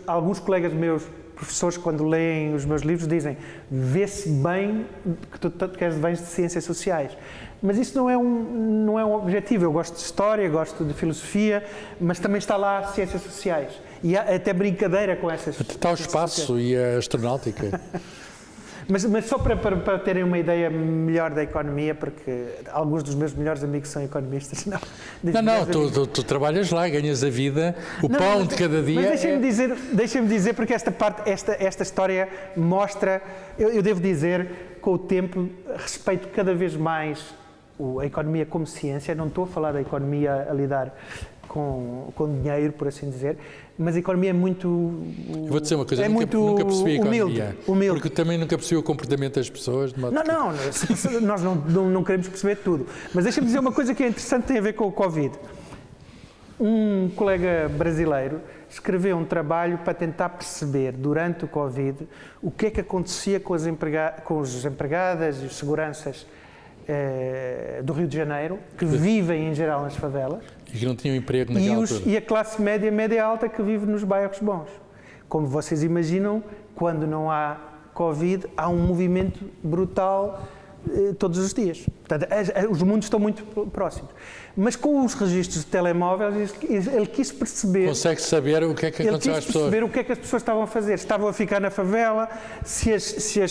alguns colegas meus, professores, quando leem os meus livros, dizem: vê-se bem que tu vens de ciências sociais. Mas isso não é um objetivo. Eu gosto de história, gosto de filosofia, mas também está lá ciências sociais. E há até brincadeira com essas. Está o espaço sociais. E a astronáutica. Mas só para terem uma ideia melhor da economia, porque alguns dos meus melhores amigos são economistas. Não, tu trabalhas lá, ganhas a vida, pão de cada dia. Mas deixem-me dizer, porque esta história mostra, eu devo dizer, com o tempo, respeito cada vez mais a economia como ciência. Não estou a falar da economia a lidar com dinheiro, por assim dizer, mas a economia é muito... Eu vou dizer uma coisa, nunca percebi a economia, humilde. Porque também nunca percebi o comportamento das pessoas. Nós não queremos perceber tudo. Mas deixa-me dizer uma coisa que é interessante, tem a ver com o Covid. Um colega brasileiro escreveu um trabalho para tentar perceber, durante o Covid, o que é que acontecia com as empregadas e os seguranças do Rio de Janeiro, que vivem em geral nas favelas. E que não tinham emprego naquela altura. E a classe média alta que vive nos bairros bons. Como vocês imaginam, quando não há Covid, há um movimento brutal todos os dias. Portanto, os mundos estão muito próximos. Mas com os registros de telemóveis, ele quis perceber... Consegue saber o que é que aconteceu às pessoas. Ele quis perceber o que é que as pessoas estavam a fazer. Estavam a ficar na favela, se a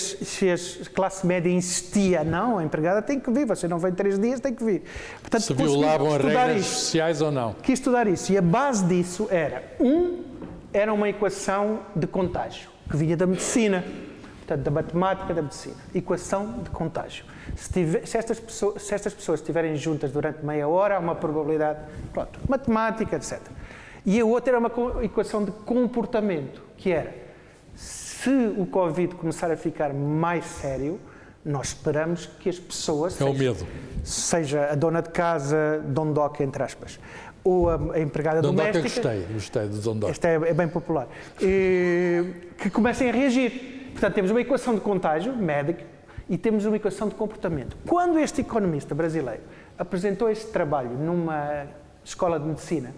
classe média insistia. Não, a empregada tem que vir, você não vem 3 dias, tem que vir. Portanto, se violavam as regras sociais ou não. Quis estudar isso. E a base disso era uma equação de contágio, que vinha da medicina. Portanto, da matemática da medicina. Equação de contágio. Se estas pessoas estiverem juntas durante meia hora, há uma probabilidade... Pronto, matemática, etc. E a outra era uma equação de comportamento, que era, se o Covid começar a ficar mais sério, nós esperamos que as pessoas... É o medo. Seja a dona de casa, dondoca, entre aspas, ou a empregada doméstica... Gostei do dondoca. Esta é bem popular. Que comecem a reagir. Portanto, temos uma equação de contágio, médica, e temos uma equação de comportamento. Quando este economista brasileiro apresentou este trabalho numa escola de medicina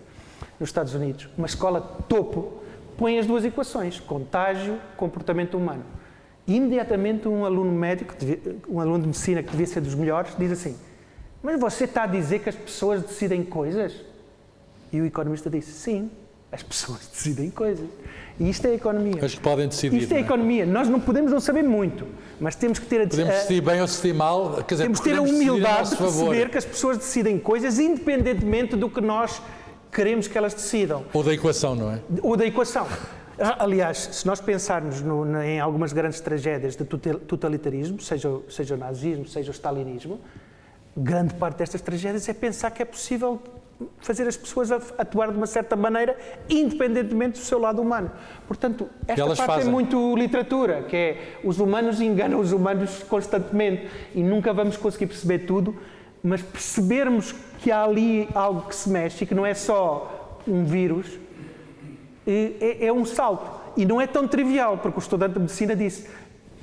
nos Estados Unidos, uma escola topo, põe as duas equações, contágio, comportamento humano. E imediatamente um aluno médico, um aluno de medicina que devia ser dos melhores, diz assim: mas você está a dizer que as pessoas decidem coisas? E o economista disse: sim, as pessoas decidem coisas. E isto é a economia. As que podem decidir. Isto é a economia. Nós não podemos não saber muito, mas temos que ter a Podemos decidir bem ou decidir mal. Quer dizer, temos que ter a humildade de perceber favor. que as pessoas decidem coisas independentemente do que nós queremos que elas decidam. Ou da equação, não é? Ou da equação. Aliás, se nós pensarmos em algumas grandes tragédias de totalitarismo, seja o nazismo, seja o stalinismo, grande parte destas tragédias é pensar que é possível fazer as pessoas atuar de uma certa maneira, independentemente do seu lado humano. Portanto, esta parte é muito literatura, que é os humanos enganam os humanos constantemente e nunca vamos conseguir perceber tudo, mas percebermos que há ali algo que se mexe e que não é só um vírus, é um salto. E não é tão trivial, porque o estudante de medicina disse,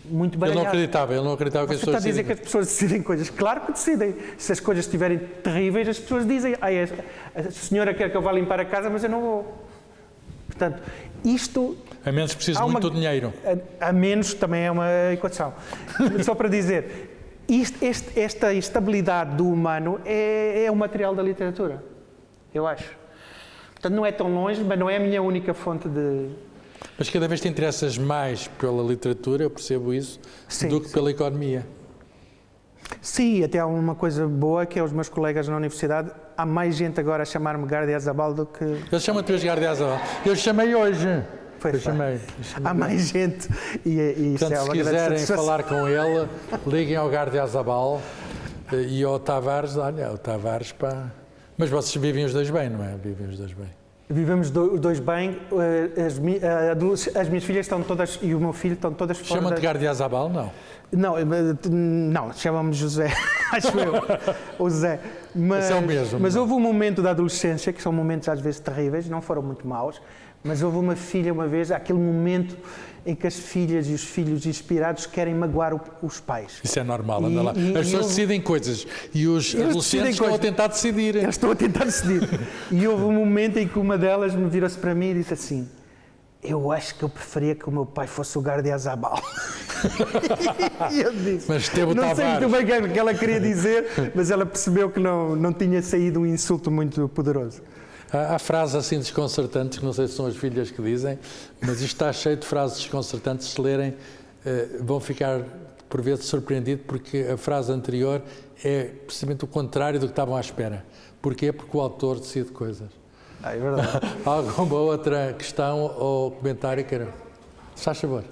muito baralhado. Ele não acreditava que as pessoas decidem. Você está a dizer que as pessoas decidem coisas? Claro que decidem. Se as coisas estiverem terríveis, as pessoas dizem, a senhora quer que eu vá limpar a casa, mas eu não vou. Portanto, isto... A menos preciso muito de dinheiro. A menos também é uma equação. Só para dizer, esta estabilidade do humano é o material da literatura, eu acho. Portanto, não é tão longe, mas não é a minha única fonte de... Mas cada vez te interessas mais pela literatura, eu percebo isso, do que pela economia. Sim, até há uma coisa boa, que é os meus colegas na universidade, há mais gente agora a chamar-me Gardiazabal do que... Eles chamam-te hoje Gardiazabal. Eu chamei hoje. Chamei. Há mais gente. E portanto, se quiserem falar com ele, liguem ao Gardiazabal e ao Tavares. Olha, o Tavares, pá... Mas vocês vivem os dois bem, não é? Vivem os dois bem. Vivemos os dois bem. As minhas filhas estão todas, e o meu filho estão todas fora. Chamam-te Gardiazabal, não? Não, chamam-me José, acho eu, o Zé. Mas, esse é o mesmo. Mas houve um momento da adolescência, que são momentos às vezes terríveis, não foram muito maus, mas houve uma filha uma vez, aquele momento em que as filhas e os filhos inspirados querem magoar os pais. Isso é normal, anda lá. As pessoas decidem coisas e os adolescentes estão a tentar decidir. Eles estão a tentar decidir. E houve um momento em que uma delas me virou-se para mim e disse assim: eu acho que eu preferia que o meu pai fosse o Gardiazabal. E eu disse, mas teve não sei muito bem o que ela queria dizer, mas ela percebeu que não tinha saído um insulto muito poderoso. Há frases assim desconcertantes, que não sei se são as filhas que dizem, mas isto está cheio de frases desconcertantes. Se lerem, vão ficar por vezes surpreendidos, porque a frase anterior é precisamente o contrário do que estavam à espera. Porquê? Porque o autor decide coisas. É verdade. Há alguma outra questão ou comentário? Se faz favor.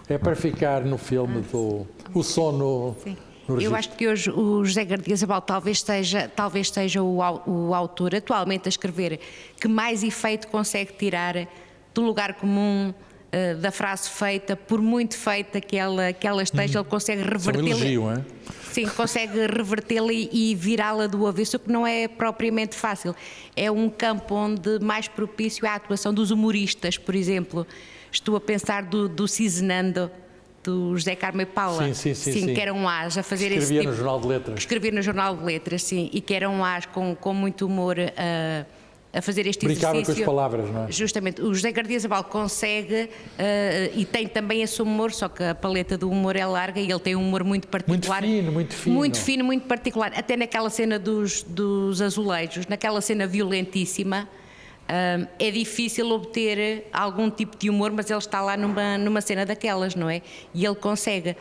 É para ficar no filme do o sono. Sim. Eu acho que hoje o José Gardiazabal talvez seja o autor atualmente a escrever que mais efeito consegue tirar do lugar comum, da frase feita, por muito feita que ela esteja, ele consegue revertê-la. Sim, consegue revertê-la e virá-la do avesso, o que não é propriamente fácil. É um campo onde mais propício é a atuação dos humoristas, por exemplo. Estou a pensar do Cisenando, do José Carmo e Paula, sim, que era um as a fazer esse tipo... no Jornal de Letras. Escrevia no Jornal de Letras, sim, e que era um as com muito humor a fazer este exercício. Brincava com as palavras, não é? Justamente. O José Gardiazabal consegue, e tem também esse humor, só que a paleta do humor é larga e ele tem um humor muito particular. Muito fino. Muito fino, muito particular. Até naquela cena dos azulejos, naquela cena violentíssima, é difícil obter algum tipo de humor, mas ele está lá numa cena daquelas, não é? E ele consegue.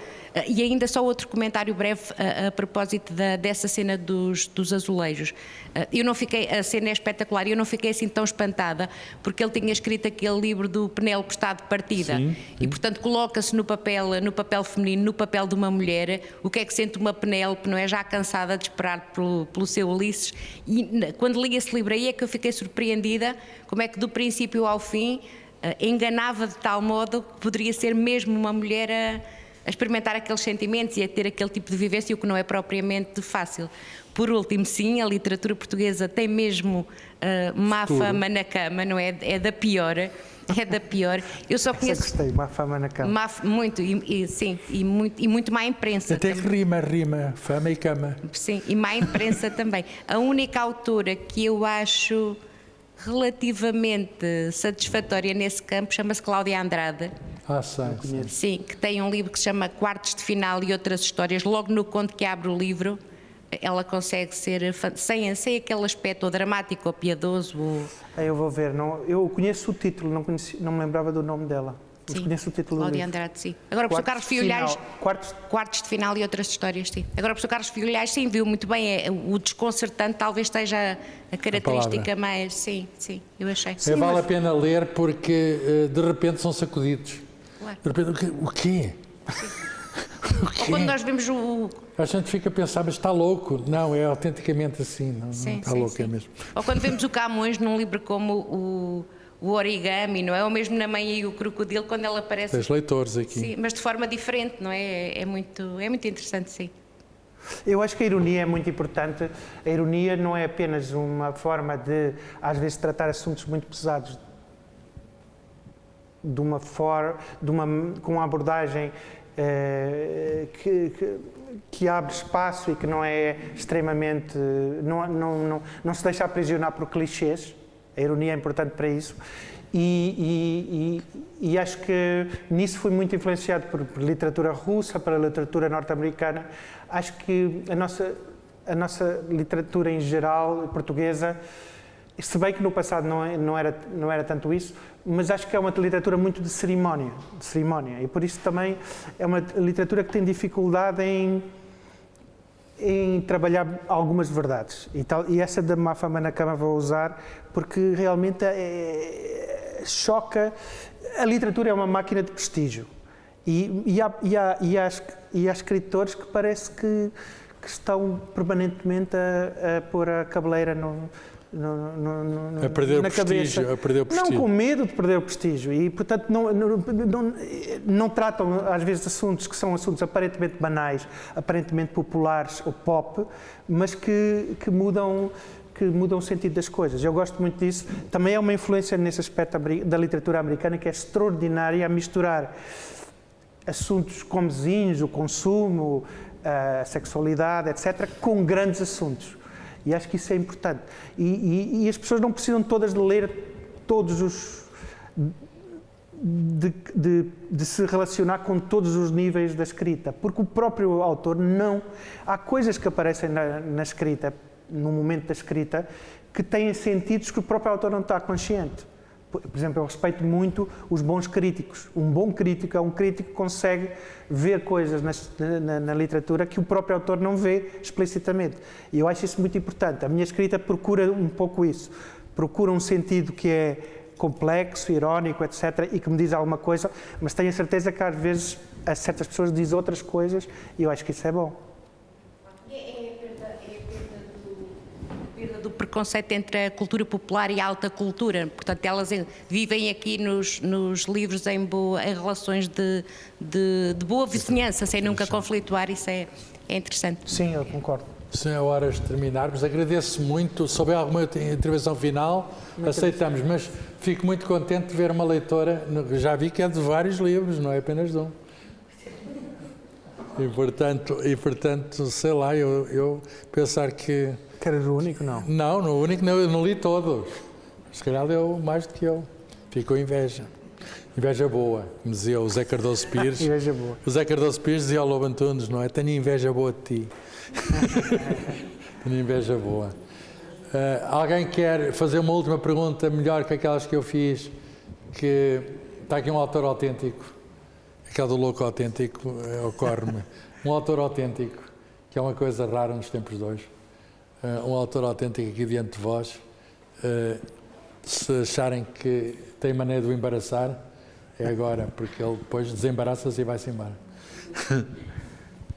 E ainda só outro comentário breve a propósito dessa cena dos azulejos. A cena é espetacular e eu não fiquei assim tão espantada, porque ele tinha escrito aquele livro do Penélope Estado de Partida. Sim. E portanto coloca-se no papel feminino, no papel de uma mulher, o que é que sente uma Penélope, não é? Já cansada de esperar pelo seu Ulisses. E quando li esse livro aí é que eu fiquei surpreendida como é que do princípio ao fim enganava de tal modo que poderia ser mesmo uma mulher a experimentar aqueles sentimentos e a ter aquele tipo de vivência, o que não é propriamente fácil. Por último, sim, a literatura portuguesa tem mesmo má fama na cama, não é? É da pior. É da pior. Eu só conheço... Gostei, má fama na cama. Muito, sim, e muito má imprensa. Até que rima, fama e cama. Sim, e má imprensa também. A única autora que eu acho relativamente satisfatória nesse campo chama-se Cláudia Andrade. Sei. Sim, que tem um livro que se chama Quartos de Final e Outras Histórias. Logo no conto que abre o livro, ela consegue ser, sem aquele aspecto ou dramático ou piedoso. Eu vou ver, eu conheço o título, não me lembrava do nome dela. Mas Sim, conheço o título Cláudia do livro. Andrade, sim. Agora, o professor Carlos Fiolhais... Quartos de Final e Outras Histórias, sim. Agora, o professor Carlos Fiolhais, sim, viu muito bem. O desconcertante talvez seja a característica mais... Sim, eu achei. Sim, vale a pena ler porque de repente são sacudidos. Claro. De repente, o quê? Ou quando nós vemos o... A gente fica a pensar, mas está louco. Não, é autenticamente assim. Não está louco, é mesmo. Ou quando vemos o Camões num livro como o Origami, não é? Ou mesmo na Mãe e o Crocodilo, quando ela aparece... Tens leitores aqui. Sim, mas de forma diferente, não é? É muito interessante, sim. Eu acho que a ironia é muito importante. A ironia não é apenas uma forma de, às vezes, tratar assuntos muito pesados com uma abordagem que abre espaço e que não é extremamente... não se deixa aprisionar por clichês. A ironia é importante para isso. E acho que nisso fui muito influenciado por literatura russa, pela literatura norte-americana. Acho que a nossa literatura em geral, portuguesa, se bem que no passado não era tanto isso, mas acho que é uma literatura muito de cerimónia, e por isso também é uma literatura que tem dificuldade em trabalhar algumas verdades. E essa da Má Fama na Cama vou usar porque realmente choca. A literatura é uma máquina de prestígio e há escritores que parece que estão permanentemente a pôr a cabeleira a perder na cabeça. A perder o prestígio. Não, com medo de perder o prestígio. E, portanto, não tratam, às vezes, assuntos que são assuntos aparentemente banais, aparentemente populares ou pop, mas que mudam o sentido das coisas. Eu gosto muito disso. Também é uma influência nesse aspecto da literatura americana que é extraordinária a misturar assuntos comezinhos, o consumo, a sexualidade, etc., com grandes assuntos. E acho que isso é importante. E as pessoas não precisam todas de ler todos os... de se relacionar com todos os níveis da escrita, porque o próprio autor não... Há coisas que aparecem na escrita, no momento da escrita, que têm sentidos que o próprio autor não está consciente. Por exemplo, eu respeito muito os bons críticos. Um bom crítico é um crítico que consegue ver coisas na literatura que o próprio autor não vê explicitamente. E eu acho isso muito importante. A minha escrita procura um pouco isso. Procura um sentido que é complexo, irónico, etc., e que me diz alguma coisa, mas tenho a certeza que às vezes a certas pessoas diz outras coisas e eu acho que isso é bom. Do preconceito entre a cultura popular e a alta cultura. Portanto, elas vivem aqui nos livros em relações de boa vizinhança, sem nunca conflituar. Isso é interessante. Sim, eu concordo. Sim, é hora de terminarmos. Agradeço muito. Se houver alguma intervenção final, aceitamos. Mas fico muito contente de ver uma leitora. Já vi que é de vários livros, não é apenas de um. E portanto, sei lá, eu pensar que... Que eras o único, não? Não, no único não, eu não li todos. Se calhar leu mais do que eu. Ficou inveja. Inveja boa, como dizia o Zé Cardoso Pires. Inveja boa. O Zé Cardoso Pires dizia ao Lobo Antunes, não é? Tenho inveja boa de ti. Tenho inveja boa. Alguém quer fazer uma última pergunta melhor que aquelas que eu fiz? Que está aqui um autor autêntico. Aquela do louco autêntico ocorre-me. Um autor autêntico, que é uma coisa rara nos tempos de hoje. Um autor autêntico aqui diante de vós. Se acharem que tem maneira de o embaraçar, é agora, porque ele depois desembaraça-se e vai-se embora.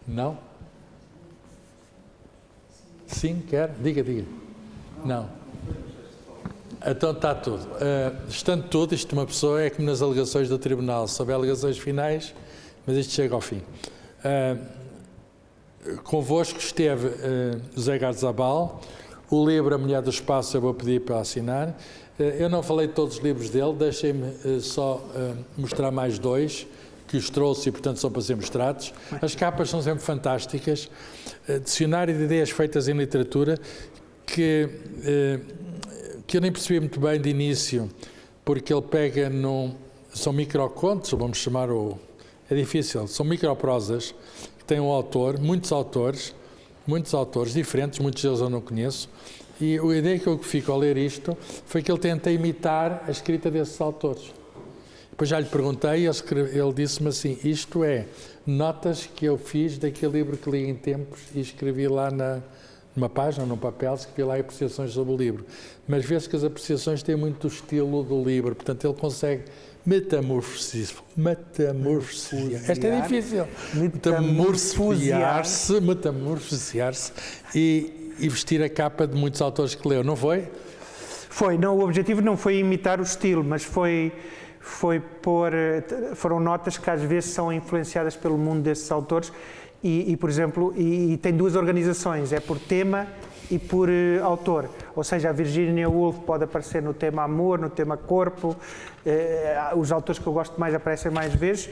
Não? Sim, quer? Diga. Não. Então está tudo. Estando tudo, isto uma pessoa é como nas alegações do tribunal. Se houver alegações finais, mas isto chega ao fim. Convosco esteve José Garzabal. O livro A Mulher do Espaço eu vou pedir para assinar. Eu não falei de todos os livros dele, deixem-me só mostrar mais dois que os trouxe e, portanto, são para ser mostrados. As capas são sempre fantásticas. Dicionário de Ideias Feitas em Literatura, que que eu nem percebi muito bem de início, porque ele pega são microcontos, vamos chamar é difícil, são microprosas, que têm um autor, muitos autores diferentes, muitos deles eu não conheço, e a ideia que eu fico ao ler isto foi que ele tenta imitar a escrita desses autores. Depois já lhe perguntei, ele disse-me assim, isto é notas que eu fiz daquele livro que li em tempos e escrevi lá numa página, num papel, escrevi lá apreciações sobre o livro. Mas vê-se que as apreciações têm muito o estilo do livro, portanto ele consegue metamorfosear. Esta é difícil. Metamorfosear-se e vestir a capa de muitos autores que leu, não foi? Foi, não, o objetivo não foi imitar o estilo, mas foram notas que às vezes são influenciadas pelo mundo desses autores e por exemplo, tem duas organizações, é por tema e por autor, ou seja, a Virginia Woolf pode aparecer no tema amor, no tema corpo, os autores que eu gosto mais aparecem mais vezes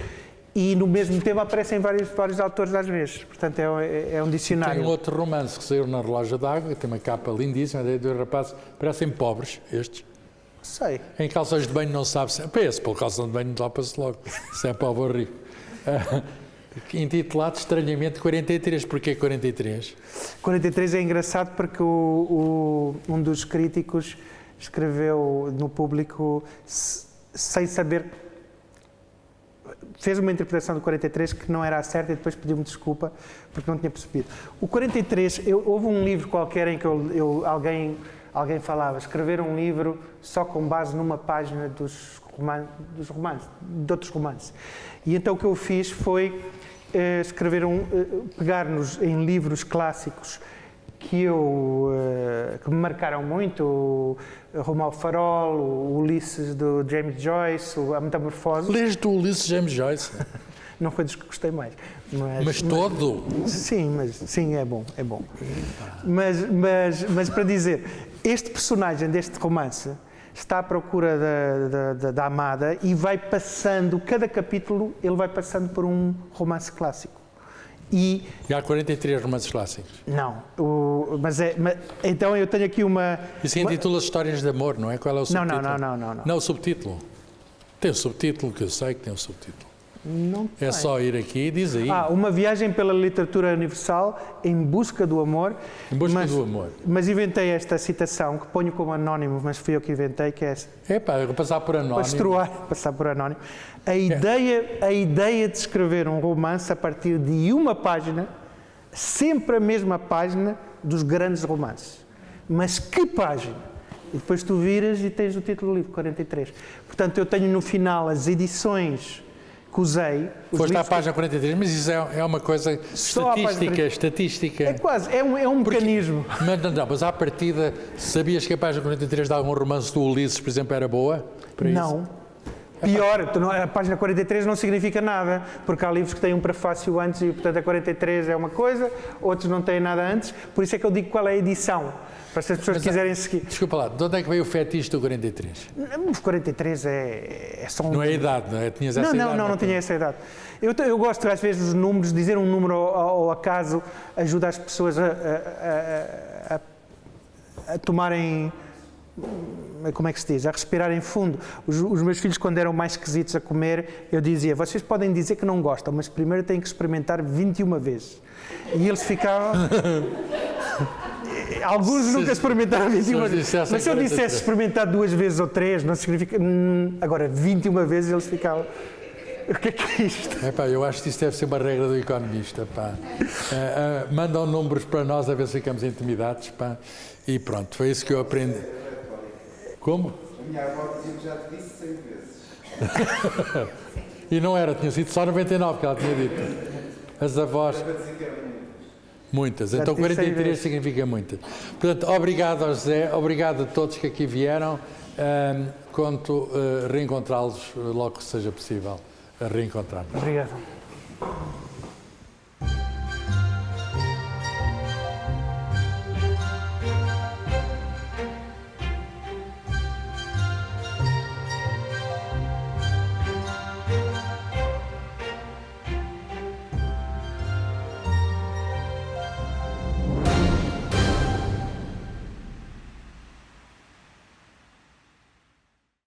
e no mesmo tema aparecem vários autores às vezes, portanto é um dicionário. Tem um outro romance que saiu na Relógio d'Água, que tem uma capa lindíssima, de dois rapazes, parecem pobres, estes. Sei. Em calções de banho não sabe se... Esse, pelo calção de banho topa-se logo, se é pobre ou rico. Intitulado estranhamente 43. Porquê 43? 43 é engraçado porque um dos críticos escreveu no Público sem saber, fez uma interpretação do 43 que não era a certa e depois pediu-me desculpa porque não tinha percebido. O 43, houve um livro qualquer em que alguém falava, escrever um livro só com base numa página de outros romances. E então o que eu fiz foi pegar-nos em livros clássicos que me marcaram muito, o Rumo ao Farol, o Ulisses do James Joyce, a Metamorfose. Leste o Ulisses James Joyce? Não foi dos que gostei mais. Mas todo? Sim, é bom. Mas para dizer, este personagem deste romance está à procura da amada e vai passando, cada capítulo ele vai passando por um romance clássico. E há 43 romances clássicos? Não, então eu tenho aqui uma... Isso intitula Histórias de Amor, não é? Qual é o subtítulo? Não. Não, o subtítulo. Tem o subtítulo, que eu sei que tem o subtítulo. Não é só ir aqui e diz aí. Uma viagem pela literatura universal em busca do amor. Do amor. Mas inventei esta citação, que ponho como anónimo, mas fui eu que inventei, que é esta. Vou passar por anónimo. Passar por anónimo. A ideia de escrever um romance a partir de uma página, sempre a mesma página dos grandes romances. Mas que página? E depois tu viras e tens o título do livro, 43. Portanto, eu tenho no final as edições que usei. Foste à página 43, mas isso é uma coisa estatística. É quase, é um mecanismo. Mas à partida, sabias que a página 43 de algum romance do Ulisses, por exemplo, era boa? Não. Pior, a página 43 não significa nada, porque há livros que têm um prefácio antes e, portanto, a 43 é uma coisa, outros não têm nada antes, por isso é que eu digo qual é a edição, para se as pessoas quiserem seguir. Desculpa lá, de onde é que veio o fetiche do 43? O 43 é só um... Não é a idade, não é? Tinhas essa idade? Não tinha essa idade. Eu gosto, às vezes, dos números, dizer um número ao acaso ajuda as pessoas a tomarem... Como é que se diz? A respirarem fundo. Os meus filhos, quando eram mais esquisitos a comer, eu dizia, vocês podem dizer que não gostam, mas primeiro têm que experimentar 21 vezes. E eles ficavam... Alguns nunca experimentaram 21 vezes. Mas se eu dissesse experimentar 2 vezes ou 3, não significa... Agora, 21 vezes eles ficavam... O que é isto? Eu acho que isso deve ser uma regra do economista. Mandam números para nós a ver se ficamos intimidados. E pronto, foi isso que eu aprendi. Como? A minha avó dizia que já te disse 100 vezes. E não era, tinha sido só 99 que ela tinha dito. As avós... Muitas. Então 43 significa muitas. Portanto, obrigado ao José, obrigado a todos que aqui vieram. Conto reencontrá-los logo que seja possível reencontrar-nos. Obrigado.